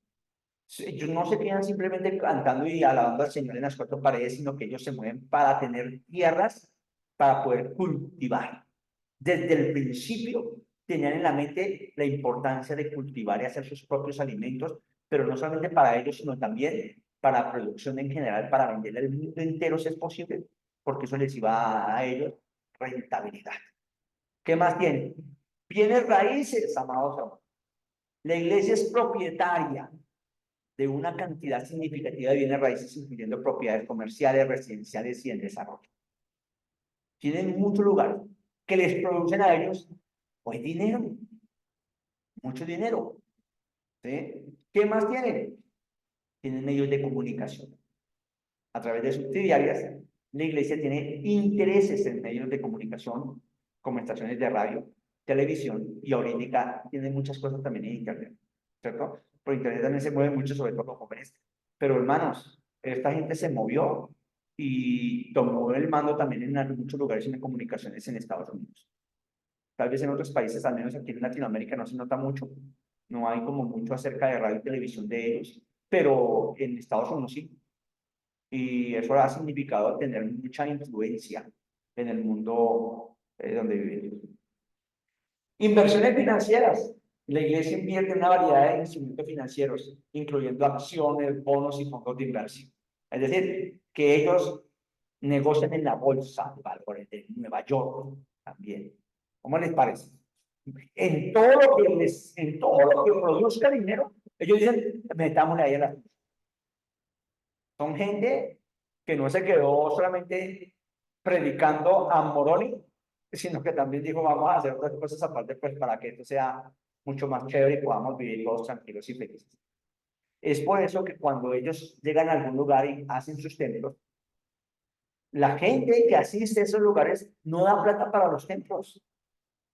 Ellos no se quedan simplemente cantando y alabando al Señor en las cuatro paredes, sino que ellos se mueven para tener tierras para poder cultivar. Desde el principio tenían en la mente la importancia de cultivar y hacer sus propios alimentos, pero no solamente para ellos, sino también para producción en general, para vender al mundo entero si es posible, porque eso les iba a ellos rentabilidad. ¿Qué más tienen? Bienes raíces, amados hermanos. La iglesia es propietaria de una cantidad significativa de bienes raíces, incluyendo propiedades comerciales, residenciales y en desarrollo. Tienen muchos lugares que les producen a ellos, pues, dinero, mucho dinero. ¿Sí? ¿Qué más tienen? Tienen medios de comunicación. A través de subsidiarias, la iglesia tiene intereses en medios de comunicación, como estaciones de radio, televisión, y ahorita tiene muchas cosas también en internet, ¿cierto? Por internet también se mueve mucho, sobre todo los jóvenes. Pero hermanos, esta gente se movió y tomó el mando también en muchos lugares de comunicaciones en Estados Unidos. Tal vez en otros países, al menos aquí en Latinoamérica, no se nota mucho. No hay como mucho acerca de radio y televisión de ellos, pero en Estados Unidos sí. Y eso ha significado tener mucha influencia en el mundo donde vivimos. Inversiones financieras. La iglesia invierte en una variedad de instrumentos financieros, incluyendo acciones, bonos y fondos de inversión. Es decir, que ellos negocian en la bolsa de valores de Nueva York también. ¿Cómo les parece? En todo lo que produzca dinero, ellos dicen, metámosle ahí a la. Son gente que no se quedó solamente predicando a Moroni, sino que también dijo, vamos a hacer otras cosas aparte, pues para que esto sea mucho más chévere y podamos vivir todos tranquilos y felices. Es por eso que cuando ellos llegan a algún lugar y hacen sus templos, la gente que asiste a esos lugares no da plata para los templos,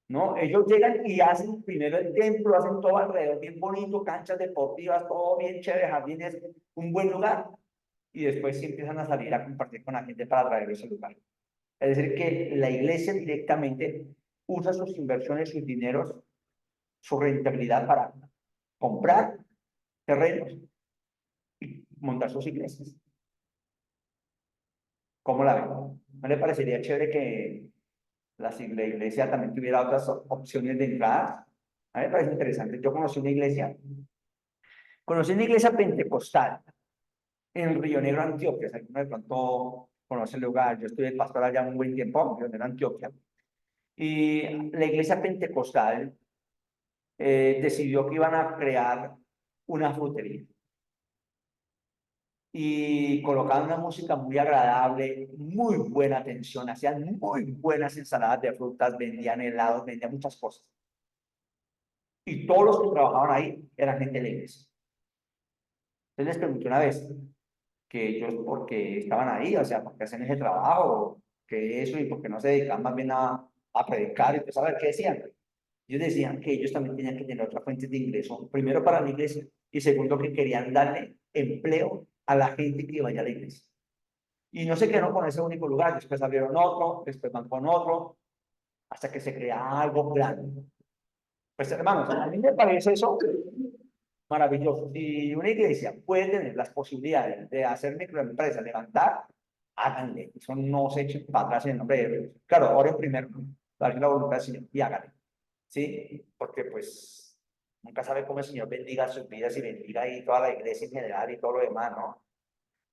¿no? Ellos llegan y hacen primero el templo, hacen todo alrededor bien bonito, canchas deportivas, todo bien chévere, jardines, un buen lugar, y después sí empiezan a salir a compartir con la gente para traer ese lugar. Es decir, que la iglesia directamente usa sus inversiones, sus dineros, su rentabilidad para comprar terrenos y montar sus iglesias. ¿Cómo la ven? ¿No le parecería chévere que la iglesia también tuviera otras opciones de entrada? A mí me parece interesante. Yo conocí una iglesia pentecostal en Río Negro, Antioquia. Si alguno de pronto conoce el lugar, yo estuve pastor allá un buen tiempo, en Río Negro, Antioquia. Y la iglesia pentecostal decidió que iban a crear una frutería. Y colocaban una música muy agradable, muy buena atención, hacían muy buenas ensaladas de frutas, vendían helados, vendían muchas cosas. Y todos los que trabajaban ahí eran gente de la iglesia. Entonces les pregunté una vez que ellos, ¿por qué estaban ahí? O sea, ¿por qué hacen ese trabajo? ¿Qué eso? ¿Y por qué no se dedican más bien a predicar? Y pues a ver qué decían. Ellos decían que ellos también tenían que tener otra fuente de ingreso, primero para la iglesia y segundo que querían darle empleo a la gente que vaya a la iglesia. Y no se quedaron con ese único lugar, después abrieron otro, después van con otro, hasta que se crea algo grande. Pues hermanos, a mí me parece eso maravilloso. Si una iglesia puede tener las posibilidades de hacer microempresas, levantar, háganle. Eso no se echen para atrás en el nombre de Dios. Claro, oren primero, darle la voluntad al Señor y háganle. ¿Sí? Porque pues nunca sabe cómo el Señor bendiga sus vidas y bendiga ahí toda la iglesia en general y todo lo demás, ¿no?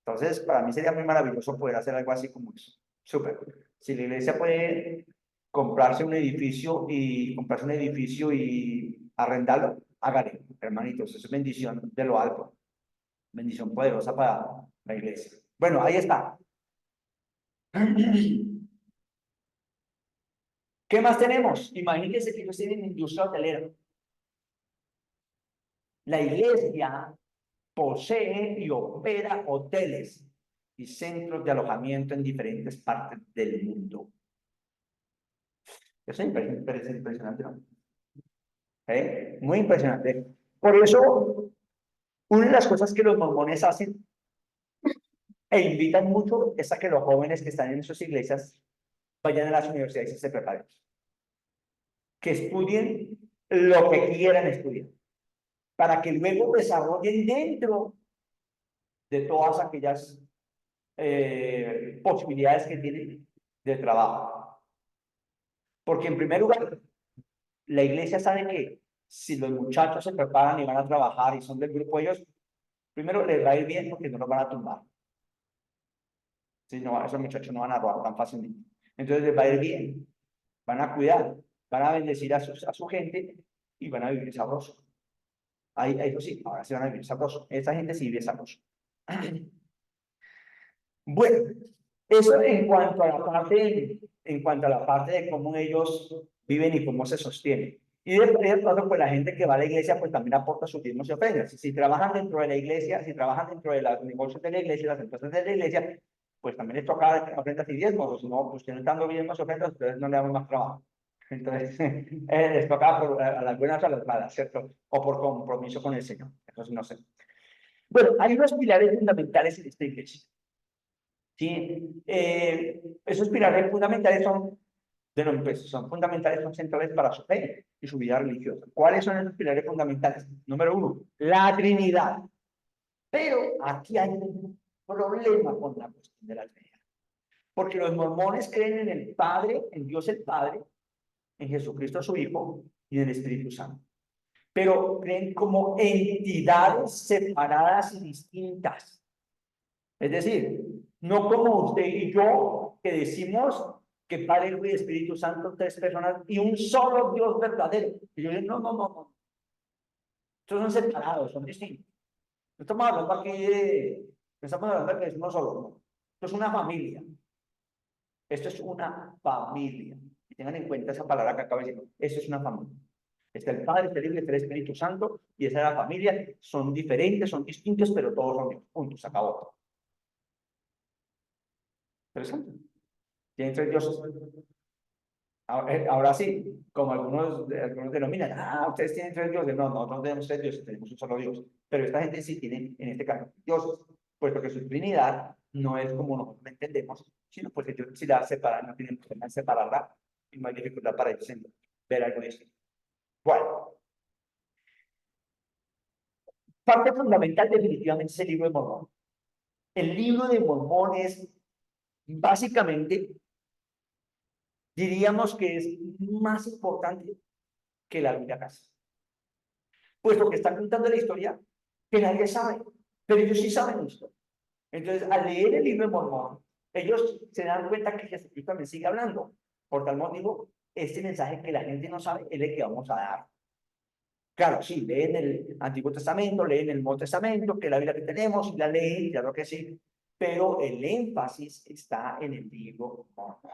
Entonces, para mí sería muy maravilloso poder hacer algo así como eso. Súper. Si la iglesia puede comprarse un edificio y arrendarlo, hágale, hermanitos. Eso es bendición de lo alto. Bendición poderosa para la iglesia. Bueno, ahí está. ¿Qué más tenemos? Imagínense que ellos tienen industria hotelera. La iglesia posee y opera hoteles y centros de alojamiento en diferentes partes del mundo. Eso es impresionante, ¿no? Muy impresionante. Por eso, una de las cosas que los mormones hacen e invitan mucho es a que los jóvenes que están en sus iglesias vayan a las universidades y se preparen. Que estudien lo que quieran estudiar, para que luego desarrollen dentro de todas aquellas posibilidades que tienen de trabajo. Porque en primer lugar, la iglesia sabe que si los muchachos se preparan y van a trabajar y son del grupo de ellos, primero les va a ir bien porque no los van a tumbar. Si no, esos muchachos no van a robar tan fácilmente. Entonces les va a ir bien, van a cuidar, van a bendecir a su gente y van a vivir sabroso. Ahí, eso sí, ahora sí van a vivir sabroso. Esa gente sí vive sabroso. Bueno, eso en cuanto a la parte de cómo ellos viven y cómo se sostienen. Y de paso, pues la gente que va a la iglesia, pues también aporta sus diezmos y ofrendas. Si trabajan dentro de la iglesia, si trabajan dentro de los negocios de la iglesia, las empresas de la iglesia, pues también les toca ofrendas y diezmos, o si no, pues tienen dando diezmos y ofrendas, entonces no le damos más trabajo. Entonces, les toca a las buenas o a las malas, ¿cierto? O por compromiso con el Señor. Eso sí, no sé. Bueno, hay unos pilares fundamentales en esta iglesia. ¿Sí? Esos pilares fundamentales son fundamentales, son centrales para su fe y su vida religiosa. ¿Cuáles son esos pilares fundamentales? Número uno, la Trinidad. Pero aquí hay un problema con la cuestión de la Trinidad. Porque los mormones creen en el Padre, en Dios el Padre, en Jesucristo su Hijo y en el Espíritu Santo. Pero creen como entidades separadas y distintas. Es decir, no como usted y yo, que decimos que Padre, Hijo y Espíritu Santo, tres personas y un solo Dios verdadero. Y yo digo, no. Estos son separados, son distintos. No estamos hablando aquí no estamos hablando de que es uno solo, no. Esto es una familia. Esto es una familia. Y tengan en cuenta esa palabra que acabo de decir. Esto es una familia. Está el Padre, está el Hijo y está el Espíritu Santo, y esa es la familia. Son diferentes, son distintos, pero todos son Dios. Punto, se acabó. Interesante. Tienen tres dioses. Ahora sí, como algunos denominan, ustedes tienen tres dioses. No, nosotros no tenemos tres dioses, tenemos un solo Dios. Pero esta gente sí tiene, en este caso, dioses, puesto que su Trinidad no es como nosotros la entendemos, sino pues ellos sí la separan, no tienen problema en separarla, y no hay dificultad para ellos en ver algo de eso. Bueno, parte fundamental definitivamente es el libro de Mormón. El libro de Mormón es básicamente, diríamos que es más importante que la Biblia casi. Puesto que están contando la historia que nadie sabe, pero ellos sí saben la historia. Entonces, al leer el libro de Mormón, ellos se dan cuenta que Jesucristo también sigue hablando. Por tal motivo, este mensaje que la gente no sabe es el que vamos a dar. Claro, sí, leen el Antiguo Testamento, leen el Nuevo Testamento, que es la Biblia que tenemos, y la leen, claro que sí, pero el énfasis está en el libro Mormón.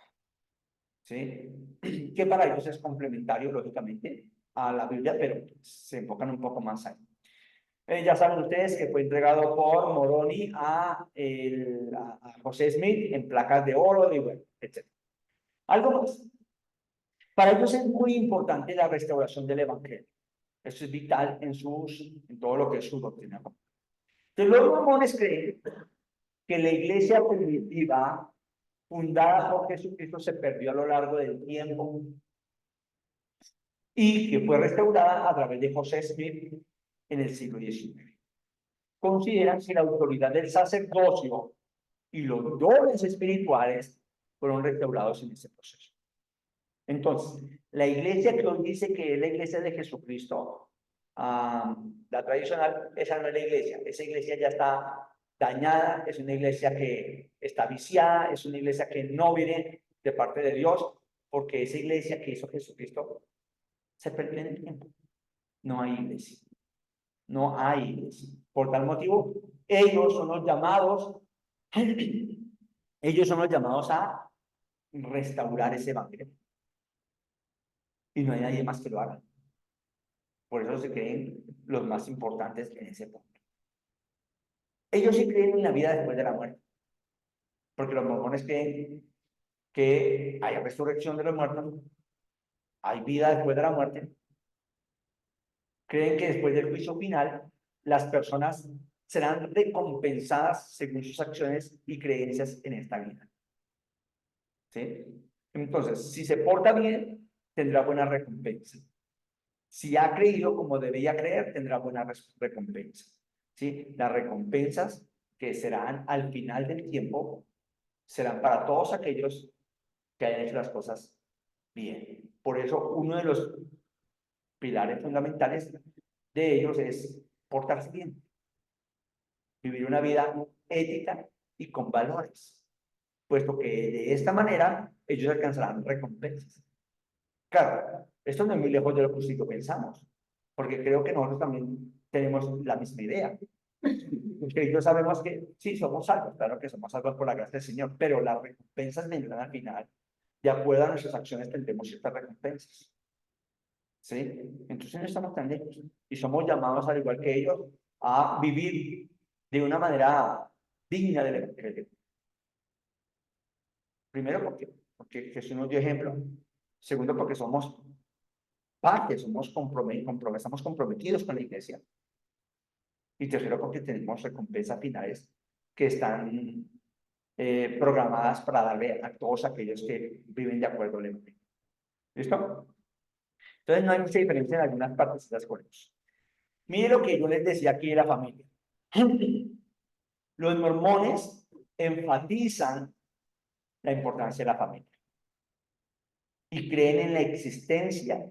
¿Sí? Que para ellos es complementario, lógicamente, a la Biblia, pero se enfocan un poco más ahí. Ya saben ustedes que fue entregado por Moroni a José Smith en placas de oro, y bueno, etc. Algo más. Para ellos es muy importante la restauración del Evangelio. Eso es vital en todo lo que es su doctrina. Entonces, los mormones creen que la iglesia primitiva, fundada por Jesucristo, se perdió a lo largo del tiempo y que fue restaurada a través de José Smith en el siglo XIX. Consideran que la autoridad del sacerdocio y los dones espirituales fueron restaurados en ese proceso. Entonces, la iglesia que hoy dice que es la iglesia de Jesucristo, la tradicional, esa no es la iglesia. Esa iglesia ya está dañada, es una iglesia que está viciada, es una iglesia que no viene de parte de Dios, porque esa iglesia que hizo Jesucristo se perdió en el tiempo. No hay iglesia. No hay iglesia. Por tal motivo, ellos son los llamados a restaurar ese evangelio. Y no hay nadie más que lo haga. Por eso se creen los más importantes en ese punto. Ellos sí creen en la vida después de la muerte, porque los mormones creen que hay resurrección de los muertos, hay vida después de la muerte. Creen que después del juicio final, las personas serán recompensadas según sus acciones y creencias en esta vida. ¿Sí? Entonces, si se porta bien, tendrá buena recompensa. Si ha creído como debía creer, tendrá buena recompensa. ¿Sí? Las recompensas que serán al final del tiempo serán para todos aquellos que hayan hecho las cosas bien. Por eso, uno de los pilares fundamentales de ellos es portarse bien, vivir una vida ética y con valores, puesto que de esta manera ellos alcanzarán recompensas. Claro, esto no es muy lejos de lo que nosotros pensamos, porque creo que nosotros también tenemos la misma idea. Que ellos sabemos que sí, somos salvos, claro que somos salvos por la gracia del Señor, pero las recompensas vendrán al final. De acuerdo a nuestras acciones tendremos ciertas recompensas. ¿Sí? Entonces no estamos tan lejos y somos llamados, al igual que ellos, a vivir de una manera digna del Evangelio. Primero, porque Jesús nos dio ejemplo. Segundo, porque somos parte, estamos comprometidos con la iglesia. Y tercero, porque tenemos recompensas finales que están programadas para darle a todos aquellos que viven de acuerdo al Evangelio. ¿Listo? Entonces no hay mucha diferencia en algunas partes de las cosas. Mire lo que yo les decía aquí de la familia. Los mormones enfatizan la importancia de la familia y creen en la existencia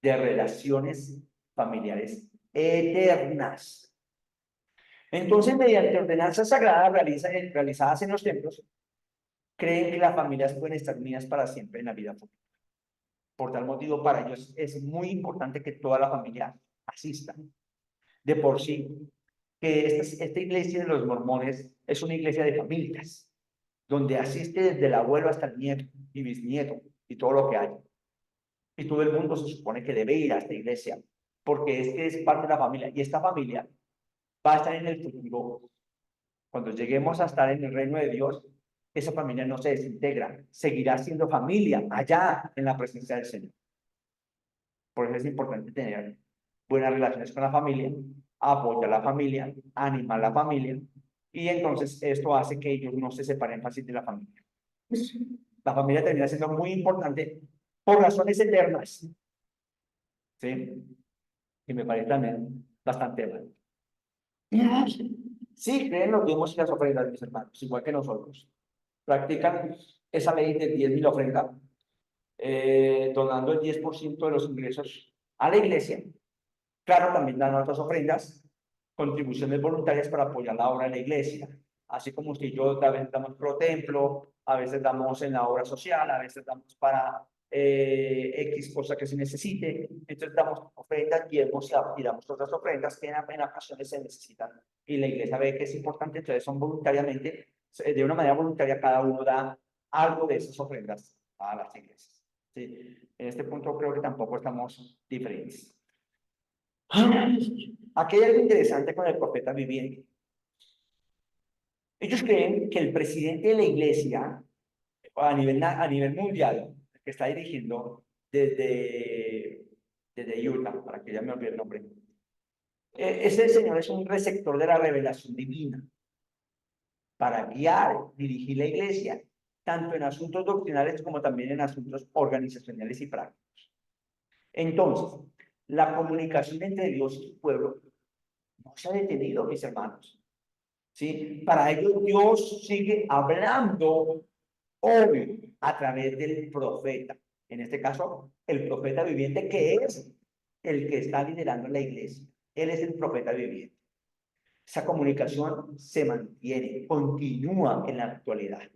de relaciones familiares eternas. Entonces, mediante ordenanzas sagradas realizadas en los templos, creen que las familias pueden estar unidas para siempre en la vida futura. Por tal motivo, para ellos es muy importante que toda la familia asista. De por sí, que esta iglesia de los mormones es una iglesia de familias, donde asiste desde el abuelo hasta el nieto y bisnieto y todo lo que hay. Y todo el mundo se supone que debe ir a esta iglesia, porque es parte de la familia. Y esta familia va a estar en el futuro. Cuando lleguemos a estar en el reino de Dios, esa familia no se desintegra, seguirá siendo familia allá en la presencia del Señor. Por eso es importante tener buenas relaciones con la familia, apoyar a la familia, animar a la familia, y entonces esto hace que ellos no se separen fácil de la familia. La familia termina siendo muy importante por razones eternas. ¿Sí? Y me parece también bastante bueno. Sí, creen los diezmos y las ofrendas, mis hermanos, igual que nosotros. Practican esa ley de 10.000 ofrendas, donando el 10% de los ingresos a la iglesia. Claro, también dan otras ofrendas, contribuciones voluntarias para apoyar la obra de la iglesia. Así como usted y yo a veces damos pro templo, a veces damos en la obra social, a veces damos para X cosa que se necesite. Entonces damos ofrendas, diezmos y damos otras ofrendas que en ocasiones se necesitan. Y la iglesia ve que es importante, entonces son voluntariamente, de una manera voluntaria, cada uno da algo de esas ofrendas a las iglesias. ¿Sí? En este punto creo que tampoco estamos diferentes. Aquí hay algo interesante con el profeta viviente. Ellos creen que el presidente de la iglesia, a nivel mundial, que está dirigiendo desde Utah, para que ya me olvide el nombre, ese señor es un receptor de la revelación divina para guiar, dirigir la iglesia, tanto en asuntos doctrinales como también en asuntos organizacionales y prácticos. Entonces, la comunicación entre Dios y su pueblo no se ha detenido, mis hermanos. ¿Sí? Para ellos Dios sigue hablando hoy a través del profeta. En este caso, el profeta viviente, que es el que está liderando la iglesia. Él es el profeta viviente. Esa comunicación se mantiene, continúa en la actualidad.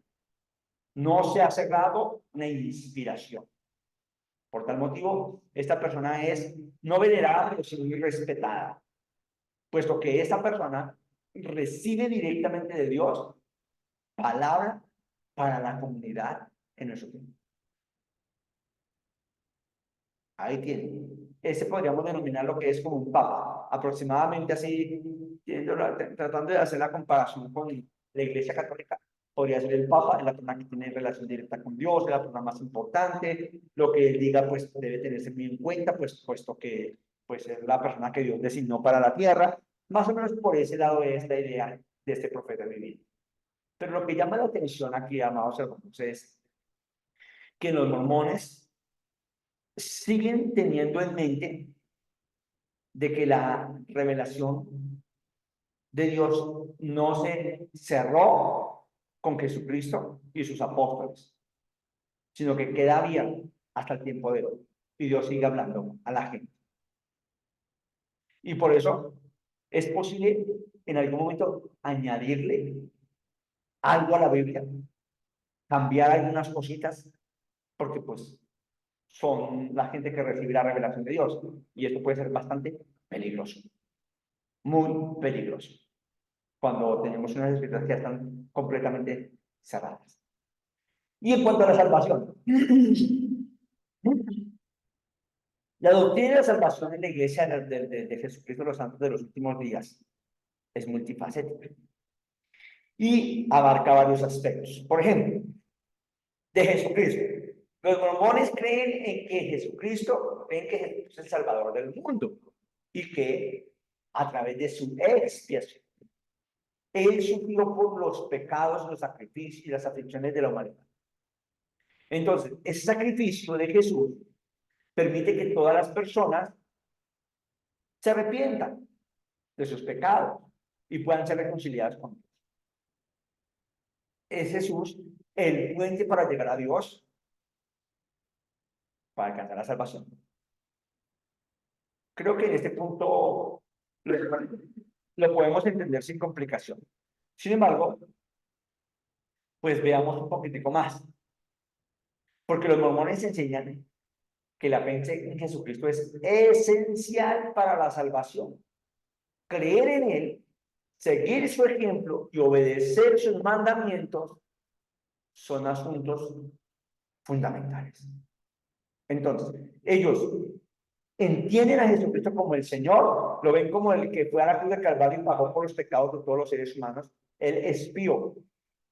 No se ha cerrado la inspiración. Por tal motivo, esta persona es no venerada, pero sí muy respetada, puesto que esta persona recibe directamente de Dios palabra para la comunidad en nuestro tiempo. Ahí tienen. ese podríamos denominar lo que es como un papa, aproximadamente así, tratando de hacer la comparación con la Iglesia Católica, podría ser el papa, es la persona que tiene relación directa con Dios, es la persona más importante, lo que él diga pues debe tenerse muy en cuenta, pues puesto que pues es la persona que Dios designó para la tierra, más o menos por ese lado es la idea de este profeta divino. Pero lo que llama la atención aquí, amados hermanos, es que los mormones siguen teniendo en mente de que la revelación de Dios no se cerró con Jesucristo y sus apóstoles, sino que queda abierto hasta el tiempo de hoy. Y Dios sigue hablando a la gente. Y por eso es posible en algún momento añadirle algo a la Biblia, cambiar algunas cositas, porque pues son la gente que recibe la revelación de Dios. Y esto puede ser bastante peligroso, muy peligroso, cuando tenemos unas escrituras que ya están completamente cerradas. Y en cuanto a la salvación, la doctrina de la salvación en la iglesia de Jesucristo de los Santos de los últimos días es multifacética y abarca varios aspectos. Por ejemplo, de Jesucristo. Los mormones creen en que Jesucristo, creen que Jesús es el Salvador del mundo y que a través de su expiación, Él sufrió por los pecados, los sacrificios y las aflicciones de la humanidad. Entonces, ese sacrificio de Jesús permite que todas las personas se arrepientan de sus pecados y puedan ser reconciliadas con Dios. Es Jesús el puente para llegar a Dios, para alcanzar la salvación. Creo que en este punto lo podemos entender sin complicación. Sin embargo, pues veamos un poquitico más. Porque los mormones enseñan que la fe en Jesucristo es esencial para la salvación. Creer en Él, seguir su ejemplo y obedecer sus mandamientos son asuntos fundamentales. Entonces, ellos entienden a Jesucristo como el Señor, lo ven como el que fue a la cruz del Calvario y pagó por los pecados de todos los seres humanos. Él expió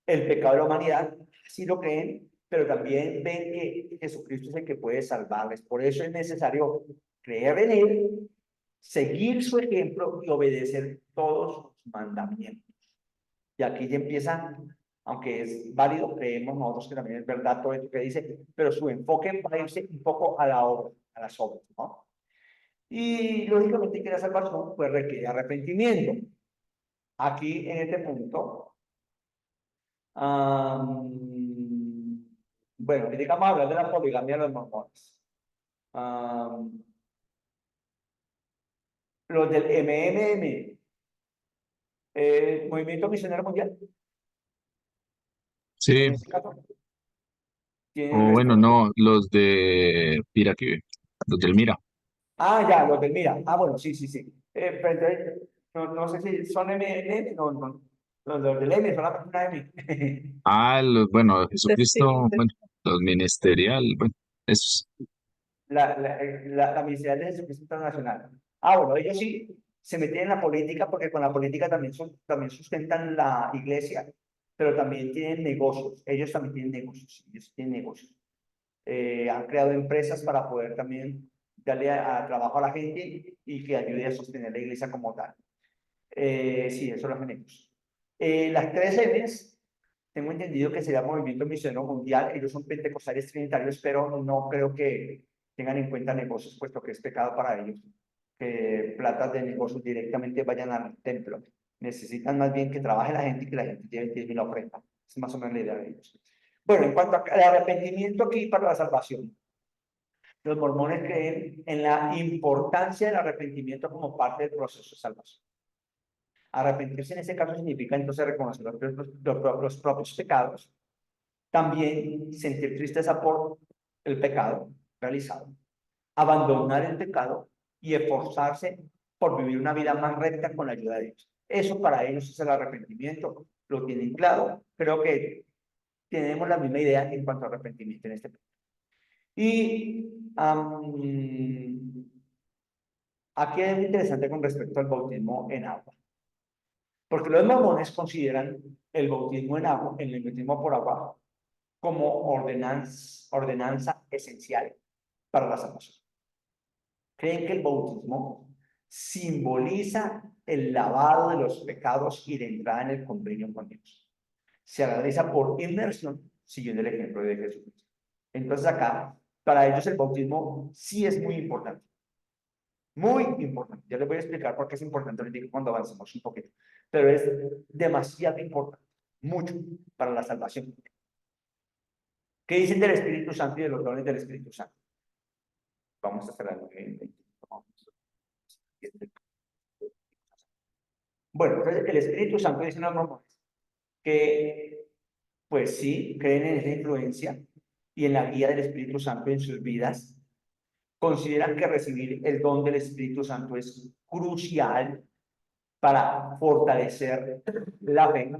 el pecado de la humanidad, así lo creen, pero también ven que Jesucristo es el que puede salvarles. Por eso es necesario creer en Él, seguir su ejemplo y obedecer todos sus mandamientos. Y aquí ya empieza, aunque es válido, creemos nosotros que también es verdad todo esto que dice, pero su enfoque va a irse un poco a la obra, a las obras, ¿no? Y lógicamente que la salvación pues requiere arrepentimiento. Aquí en este punto, bueno, digamos hablar de la poligamia de los mormones. Los del MMM, Movimiento Misionero Mundial, en Sí, este caso, tienen o bueno, respuesta. no, los de Piraquí, los del Mira. Ah, ya, los del Mira. Ah, bueno, sí, sí, sí. Pero entonces, no sé si son MMM, no, no. Los del M, solamente una M. Ah, los, bueno, Sí, Jesucristo, bueno, los ministerial, bueno, esos. la Ministerio de Jesucristo Internacional. Ah, bueno, ellos sí se meten en la política porque con la política también sustentan la iglesia, pero también tienen negocios. Ellos también tienen negocios. Ellos tienen negocios. Han creado empresas para poder también darle a trabajo a la gente y que ayude a sostener la iglesia como tal. Sí, eso lo hacen ellos. Las tres M's, tengo entendido que sería Movimiento Misionero Mundial. Ellos son pentecostales trinitarios, pero no creo que tengan en cuenta negocios, puesto que es pecado para ellos que platas de negocios directamente vayan al templo. Necesitan más bien que trabaje la gente y que la gente lleve la ofrenda. Es más o menos la idea de ellos. Bueno, en cuanto al arrepentimiento aquí para la salvación, los mormones creen en la importancia del arrepentimiento como parte del proceso de salvación. Arrepentirse en ese caso significa entonces reconocer los propios pecados, también sentir tristeza por el pecado realizado, abandonar el pecado y esforzarse por vivir una vida más recta con la ayuda de Dios. Eso para ellos es el arrepentimiento, lo tienen claro. Creo que tenemos la misma idea en cuanto a arrepentimiento en este punto. Y Aquí es interesante con respecto al bautismo en agua. Porque los mormones consideran el bautismo en agua, el bautismo por agua, como ordenanza esencial para la salvación. Creen que el bautismo simboliza el lavado de los pecados y de entrada en el convenio con Dios. Se realiza por inmersión, siguiendo el ejemplo de Jesucristo. Entonces acá, para ellos el bautismo sí es muy importante. Muy importante. Ya les voy a explicar por qué es importante ahorita cuando avancemos un poquito. Pero es demasiado importante, mucho, para la salvación. ¿Qué dicen del Espíritu Santo y de los dones del Espíritu Santo? Vamos a cerrar el. Bueno, entonces el Espíritu Santo dice los mormones que, pues sí, creen en esa influencia y en la guía del Espíritu Santo en sus vidas. Consideran que recibir el don del Espíritu Santo es crucial para fortalecer la fe.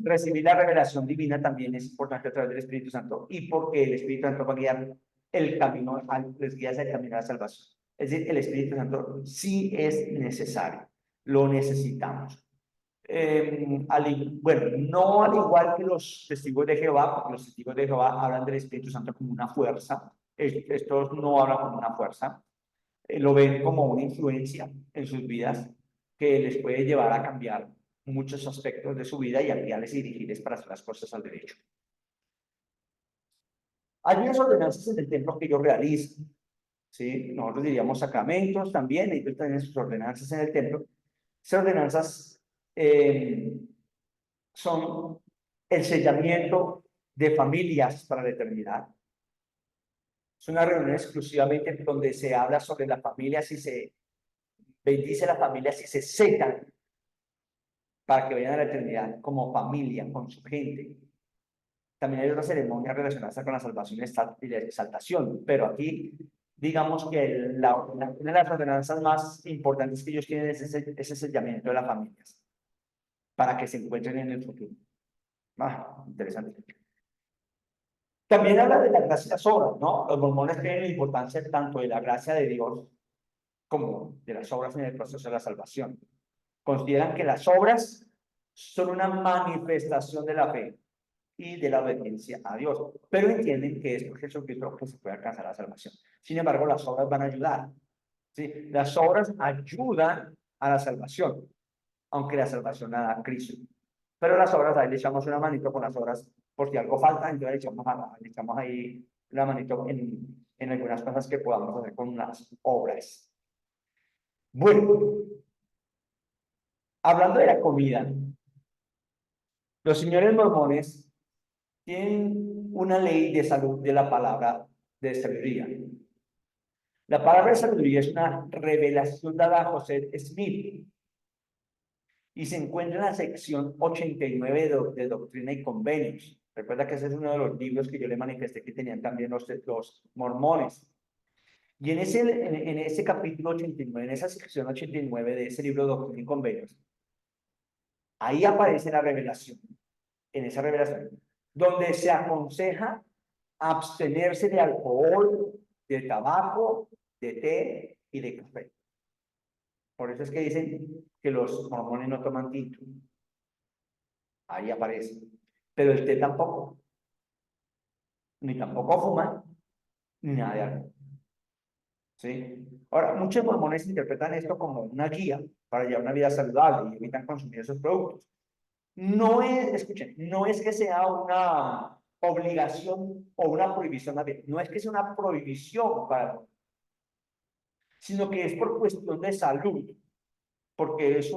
Recibir la revelación divina también es importante a través del Espíritu Santo y porque el Espíritu Santo va a guiar el camino, les guía hacia el camino de la salvación. Es decir, el Espíritu Santo sí es necesario, lo necesitamos. Bueno, no al igual que los testigos de Jehová, porque los testigos de Jehová hablan del Espíritu Santo como una fuerza, estos no hablan como una fuerza, lo ven como una influencia en sus vidas que les puede llevar a cambiar muchos aspectos de su vida y a guiarles y dirigirles para hacer las cosas al derecho. Hay unas ordenanzas en el templo que ellos realizan, ¿sí? Nosotros diríamos sacramentos también, ellos tienen sus ordenanzas en el templo. Esas ordenanzas son el sellamiento de familias para la eternidad. Es una reunión exclusivamente donde se habla sobre la familia, si se bendice la familia, si se sellan para que vayan a la eternidad como familia, con su gente. También hay otra ceremonia relacionada con la salvación y la exaltación, pero aquí digamos que una de las ordenanzas más importantes que ellos tienen es ese sellamiento de las familias para que se encuentren en el futuro. Interesante. También habla de la gracia y las obras, ¿no? Los mormones creen la importancia tanto de la gracia de Dios como de las obras en el proceso de la salvación. Consideran que las obras son una manifestación de la fe y de la obediencia a Dios, pero entienden que es por Jesucristo que se puede alcanzar la salvación. Sin embargo, las obras van a ayudar, ¿sí? Las obras ayudan a la salvación, aunque la salvación la da Cristo. Pero las obras, ahí le echamos una manito con las obras, por si algo falta, entonces le echamos ahí una manito en algunas cosas que podamos hacer con unas obras. Bueno, hablando de la comida, los señores mormones tienen una ley de salud de la palabra de sabiduría. La palabra de sabiduría es una revelación dada a José Smith y se encuentra en la sección 89 de Doctrina y Convenios. Recuerda que ese es uno de los libros que yo le manifesté que tenían también los mormones. Y en ese capítulo 89, en esa sección 89 de ese libro de Doctrina y Convenios, ahí aparece la revelación, en esa revelación, donde se aconseja abstenerse de alcohol, de tabaco, de té y de café. Por eso es que dicen que los mormones no toman tinto. Ahí aparece. Pero el té tampoco. Ni tampoco fuman, ni nada de alcohol. ¿Sí? Ahora, muchos mormones interpretan esto como una guía para llevar una vida saludable y evitan consumir esos productos. No es, escuchen, no es que sea una obligación o una prohibición, no es que sea una prohibición sino que es por cuestión de salud, porque es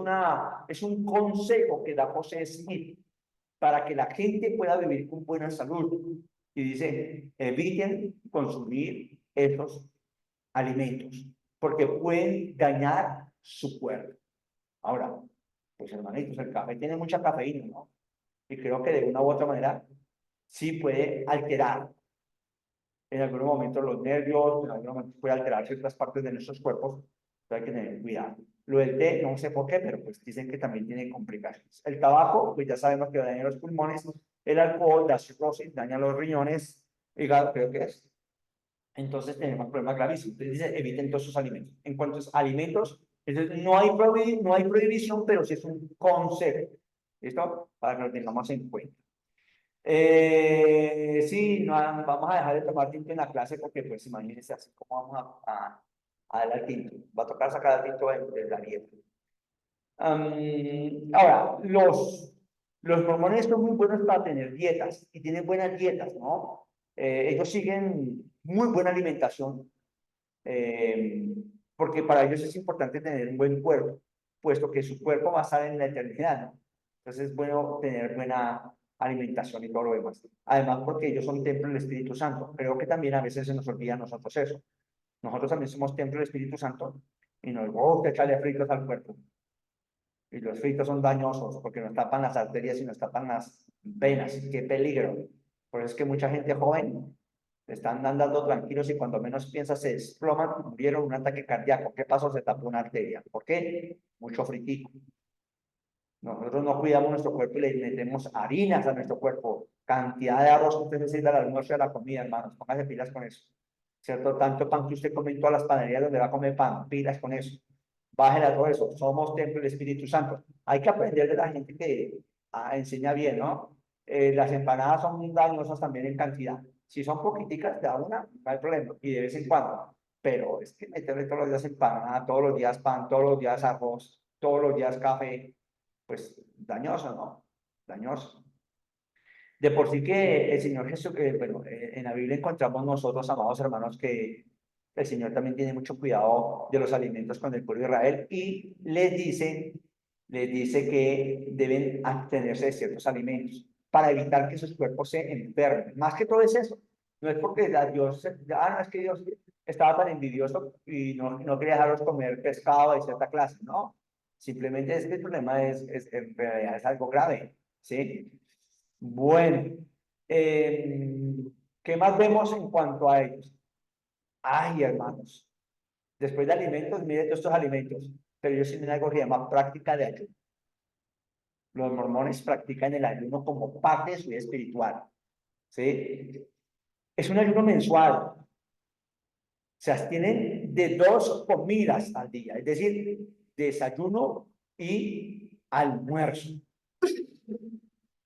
un consejo que da José Smith para que la gente pueda vivir con buena salud. Y dice, eviten consumir esos alimentos, porque pueden dañar su cuerpo. Ahora, pues hermanitos, el café tiene mucha cafeína, ¿no? Y creo que de una u otra manera sí puede alterar en algunos momentos los nervios, en algunos momentos puede alterar ciertas partes de nuestros cuerpos, pero hay que tener cuidado. Lo del té, no sé por qué, pero pues dicen que también tiene complicaciones. El tabaco, pues ya sabemos que daña los pulmones, el alcohol, la cirrosis, daña los riñones, hígado, creo que es. entonces tenemos problemas gravísimos. Entonces dice, eviten todos esos alimentos. En cuanto a alimentos, entonces no hay prohibición, pero sí es un consejo. ¿Listo? Para que lo tengamos en cuenta. Sí, no, vamos a dejar de tomar tinto en la clase porque, pues, imagínense así como vamos a dar al tinto. Va a tocar sacar el tinto de la dieta. Ahora, los mormones son muy buenos para tener dietas y tienen buenas dietas, ¿no? Ellos siguen muy buena alimentación porque para ellos es importante tener un buen cuerpo, puesto que su cuerpo va a estar en la eternidad, ¿no? Entonces es bueno tener buena alimentación y todo lo demás. Además, porque ellos son templo del Espíritu Santo. Creo que también a veces se nos olvida a nosotros eso. Nosotros también somos templo del Espíritu Santo y nos gusta echarle fritos al cuerpo. Y los fritos son dañosos porque nos tapan las arterias y nos tapan las venas. ¡Qué peligro! Por eso es que mucha gente joven están andando tranquilos y cuando menos piensa se desploman, murieron un ataque cardíaco. ¿Qué pasó? Se tapó una arteria. ¿Por qué? Mucho fritico. Nosotros no cuidamos nuestro cuerpo y le metemos harinas a nuestro cuerpo. Cantidad de arroz que usted necesita al almuerzo y a la comida, hermanos. Póngase pilas con eso. ¿Cierto? Tanto pan que usted come en todas las panaderías donde va a comer pan. Pilas con eso. Bájale a todo eso. Somos templo del Espíritu Santo. Hay que aprender de la gente que enseña bien, ¿no? Las empanadas son dañosas también en cantidad. Si son poquiticas, de una, no hay problema. Y de vez en cuando. Pero es que meterle todos los días empanada, todos los días pan, todos los días arroz, todos los días café, pues dañoso, ¿no? Dañoso. De por sí que el Señor Jesús, bueno, en la Biblia encontramos nosotros, amados hermanos, que el Señor también tiene mucho cuidado de los alimentos con el pueblo de Israel y les dice que deben abstenerse de ciertos alimentos para evitar que sus cuerpos se enfermen. Más que todo es eso. No es porque Dios, no es que Dios estaba tan envidioso y no quería dejarlos comer pescado de cierta clase, ¿no? Simplemente es que el problema en realidad es algo grave, ¿sí? Bueno, ¿qué más vemos en cuanto a ellos? Ay, hermanos, después de alimentos, miren todos estos alimentos, pero ellos tienen algo que se llama práctica de ayuno. Los mormones practican el ayuno como parte de su vida espiritual, ¿sí? Es un ayuno mensual. Se abstienen de 2 comidas al día, es decir, desayuno y almuerzo.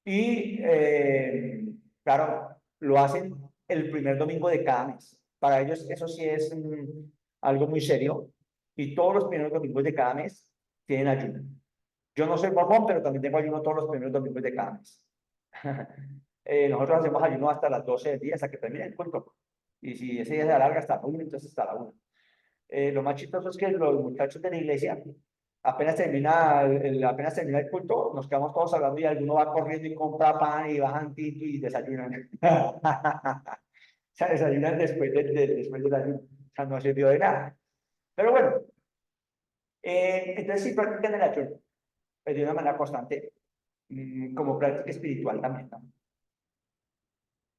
Y claro, lo hacen el primer domingo de cada mes. Para ellos eso sí es algo muy serio. Y todos los primeros domingos de cada mes tienen ayuno. Yo no soy mormón, pero también tengo ayuno todos los primeros domingos de cada mes. Nosotros hacemos ayuno hasta las 12 del día, hasta que termine el culto. Y si ese día se alarga hasta la 1, entonces hasta la 1. Lo más chistoso es que los muchachos de la iglesia, apenas termina el culto, nos quedamos todos hablando y alguno va corriendo y compra pan y bajan tinto y desayunan. O sea, desayunan después del ayuno. O sea, no sirvió de nada. Pero bueno, entonces sí practican el ayuno, pero de una manera constante, como práctica espiritual también, ¿no?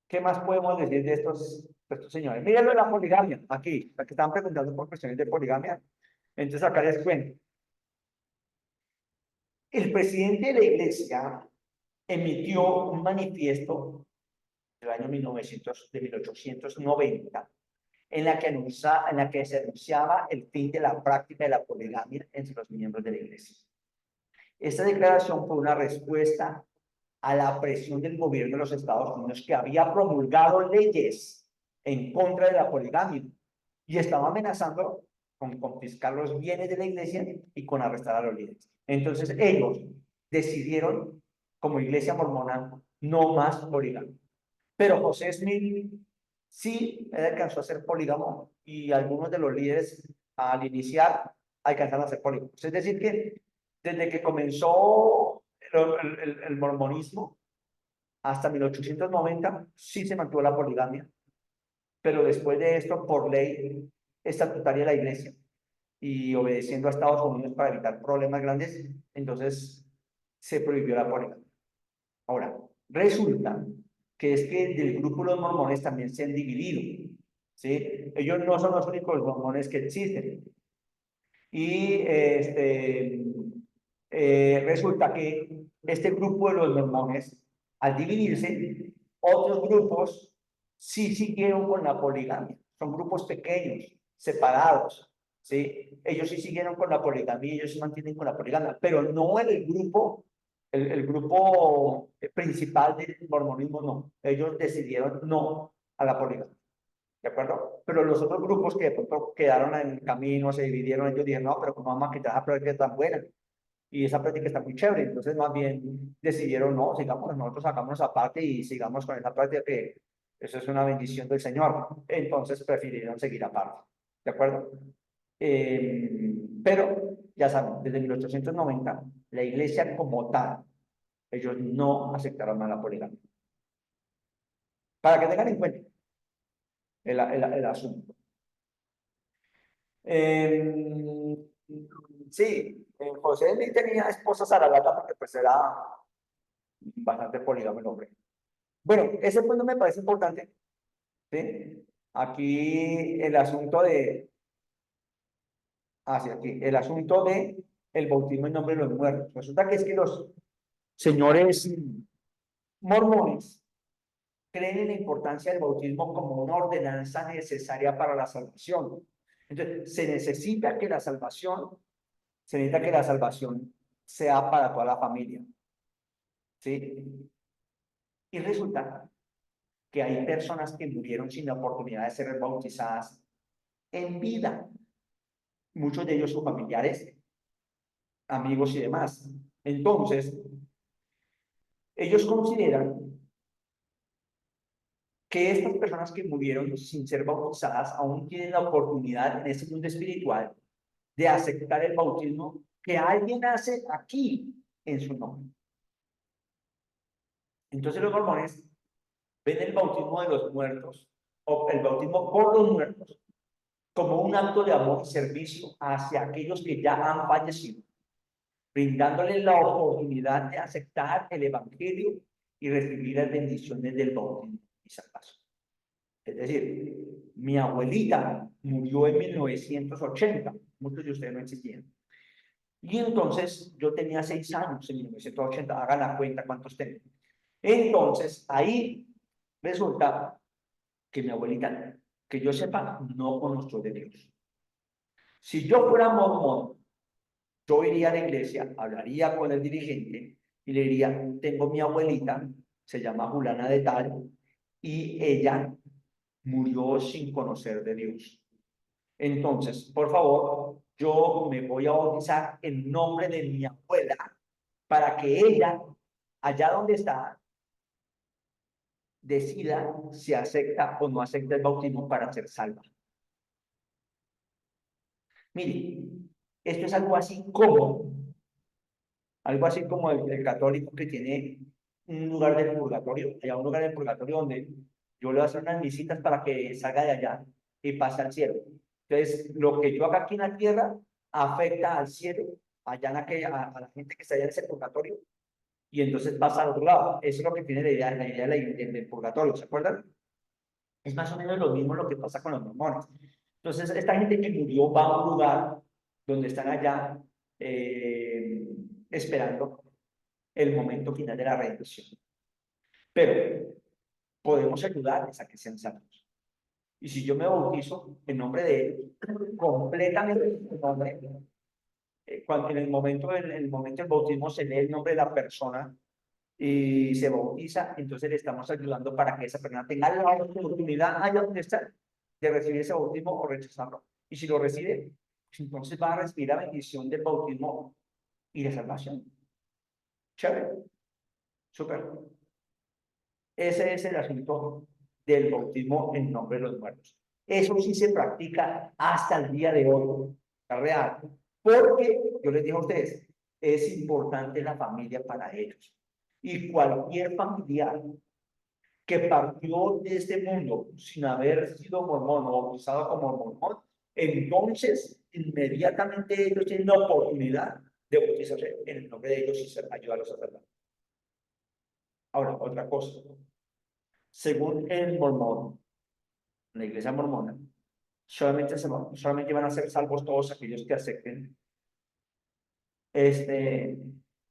¿Qué más podemos decir de estos señores? Mírenlo de la poligamia, aquí estaban preguntando por cuestiones de poligamia. Entonces acá les cuento. El presidente de la iglesia emitió un manifiesto del año 1890 en la que se anunciaba el fin de la práctica de la poligamia entre los miembros de la iglesia. Esta declaración fue una respuesta a la presión del gobierno de los Estados Unidos, que había promulgado leyes en contra de la poligamia y estaba amenazando con confiscar los bienes de la iglesia y con arrestar a los líderes. Entonces ellos decidieron, como iglesia mormona, no más poligamia. Pero José Smith sí alcanzó a ser polígamo y algunos de los líderes al iniciar alcanzaron a ser polígamos. Es decir, que desde que comenzó el mormonismo hasta 1890 sí se mantuvo la poligamia, pero después de esto, por ley estatutaria de la iglesia y obedeciendo a Estados Unidos para evitar problemas grandes, entonces se prohibió la poligamia. Ahora, resulta que es que del grupo de los mormones también se han dividido, ¿sí? Ellos no son los únicos mormones que existen. Y resulta que este grupo de los mormones, al dividirse, otros grupos sí siguieron con la poligamia. son grupos pequeños, separados, ¿sí? Ellos sí siguieron con la poligamia, ellos se mantienen con la poligamia, pero no el grupo, el grupo principal del mormonismo, no. Ellos decidieron no a la poligamia, ¿de acuerdo? Pero los otros grupos que de pronto quedaron en el camino, se dividieron, ellos dijeron, no, pero ¿cómo vamos a quitar esa práctica tan buena? Y esa práctica está muy chévere, entonces más bien decidieron, no, sigamos, nosotros sacamos aparte y sigamos con esa práctica que eso es una bendición del Señor. Entonces prefirieron seguir aparte, ¿de acuerdo? Pero, ya saben, desde 1890, la iglesia como tal, ellos no aceptaron más la poligamia. Para que tengan en cuenta el asunto. Sí, José ni tenía esposa Saralata porque pues era bastante polígamo el hombre. Bueno, ese punto me parece importante, ¿sí? Aquí el asunto de, hacia aquí, el asunto de el bautismo en nombre de los muertos. Resulta que es que los señores mormones creen en la importancia del bautismo como una ordenanza necesaria para la salvación. Entonces, se necesita que la salvación sea para toda la familia, ¿sí? Y resulta que hay personas que murieron sin la oportunidad de ser bautizadas en vida. Muchos de ellos sus familiares, amigos y demás. Entonces, ellos consideran que estas personas que murieron sin ser bautizadas aún tienen la oportunidad en este mundo espiritual de aceptar el bautismo que alguien hace aquí en su nombre. Entonces los mormones ven el bautismo de los muertos o el bautismo por los muertos como un acto de amor y servicio hacia aquellos que ya han fallecido, brindándoles la oportunidad de aceptar el evangelio y recibir las bendiciones del bautismo y salvación. Es decir, mi abuelita murió en 1980, muchos de ustedes no existían. Y entonces yo tenía 6 años en 1980, hagan la cuenta cuántos tengo. Entonces ahí resulta que mi abuelita, que yo sepa, no conoció de Dios. Si yo fuera mormón, yo iría a la iglesia, hablaría con el dirigente y le diría, tengo mi abuelita, se llama Julana de Tal, y ella murió sin conocer de Dios. Entonces, por favor, yo me voy a bautizar en nombre de mi abuela para que ella, allá donde está, decida si acepta o no acepta el bautismo para ser salva. Mire, esto es algo así como el católico que tiene un lugar del purgatorio, hay un lugar del purgatorio donde yo le voy a hacer unas visitas para que salga de allá y pase al cielo. Entonces, lo que yo haga aquí en la tierra afecta al cielo, allá a la gente que está allá en ese purgatorio, y entonces pasa al otro lado. Eso es lo que tiene la idea del purgatorio, ¿se acuerdan? Es más o menos lo mismo lo que pasa con los mormones. Entonces, esta gente que murió va a un lugar donde están allá esperando el momento final de la redención. Pero podemos ayudarles a que sean salvos. Y si yo me bautizo en nombre de ellos, completamente en nombre, cuando en el momento del bautismo se lee el nombre de la persona y se bautiza, entonces le estamos ayudando para que esa persona tenga la oportunidad allá donde está de recibir ese bautismo o rechazarlo. Y si lo recibe, pues entonces va a recibir la bendición del bautismo y de salvación. Chévere. Súper. Ese es el asunto del bautismo en nombre de los muertos. Eso sí se practica hasta el día de hoy, es real, porque yo les digo a ustedes, es importante la familia para ellos. Y cualquier familiar que partió de este mundo sin haber sido mormón o bautizado como mormón, entonces inmediatamente ellos tienen la oportunidad de bautizarse en el nombre de ellos y ser ayudarlos a salvar. Ahora, otra cosa. Según el mormón, la iglesia mormona, solamente van a ser salvos todos aquellos que acepten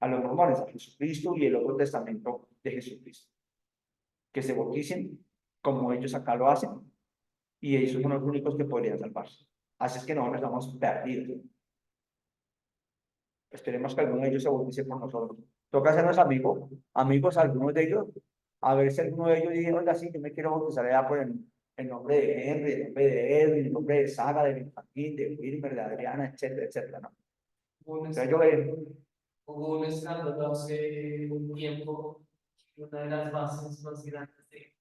a los mormones, a Jesucristo y el Nuevo Testamento de Jesucristo. Que se bauticen como ellos acá lo hacen y ellos son los únicos que podrían salvarse. Así es que nosotros estamos perdidos. Esperemos que alguno de ellos se bautice por nosotros. Toca hacernos amigos algunos de ellos, a ver si alguno de ellos dice, oiga, sí, yo me quiero bautizar allá por el nombre de Henry, el nombre de Edwin, el nombre de Sara, de Benjamín, de Wilmer, de Adriana, etcétera, etcétera, ¿no? Hubo un Entonces yo veré. Hubo un escándalo hace un tiempo, que una de las bases más grandes de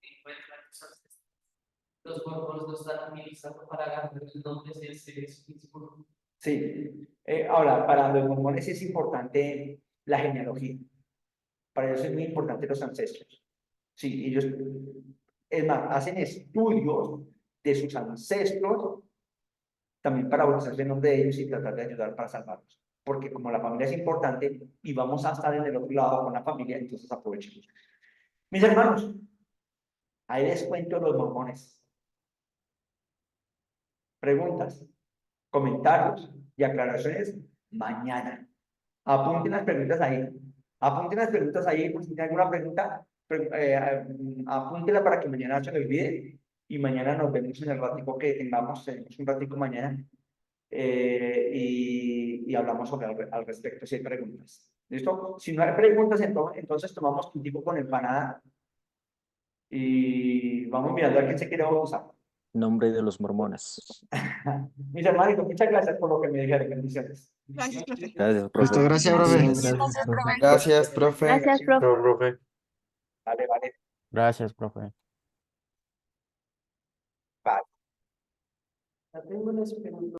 encuentran los mormones lo están utilizando para ganar el nombre de ese mismo. Sí. Ahora, para los mormones es importante la genealogía. Para ellos es muy importante los ancestros. Sí, ellos, es más, hacen estudios de sus ancestros también para bautizarse en nombre de ellos y tratar de ayudar para salvarlos. Porque como la familia es importante y vamos a estar en el otro lado con la familia, entonces aprovechemos. Mis hermanos, ahí les cuento los mormones. Preguntas, comentarios y aclaraciones mañana. Apunten las preguntas ahí. Apunten las preguntas ahí, por si tienen alguna pregunta, apúntela para que mañana se le olvide y mañana nos vemos en el ratico que tengamos, tenemos un ratico mañana y hablamos sobre al respecto si hay preguntas. ¿Listo? Si no hay preguntas, entonces tomamos un tipo con empanada y vamos mirando a quién se quiere bautizar. Nombre de los mormones. Mis hermanitos, muchas gracias por lo que me dijeron. Bendiciones. Gracias, Listo, profe. gracias, profe. Gracias, profe. Gracias, profe. Vale, vale. Gracias, profe. Ya tengo las preguntas.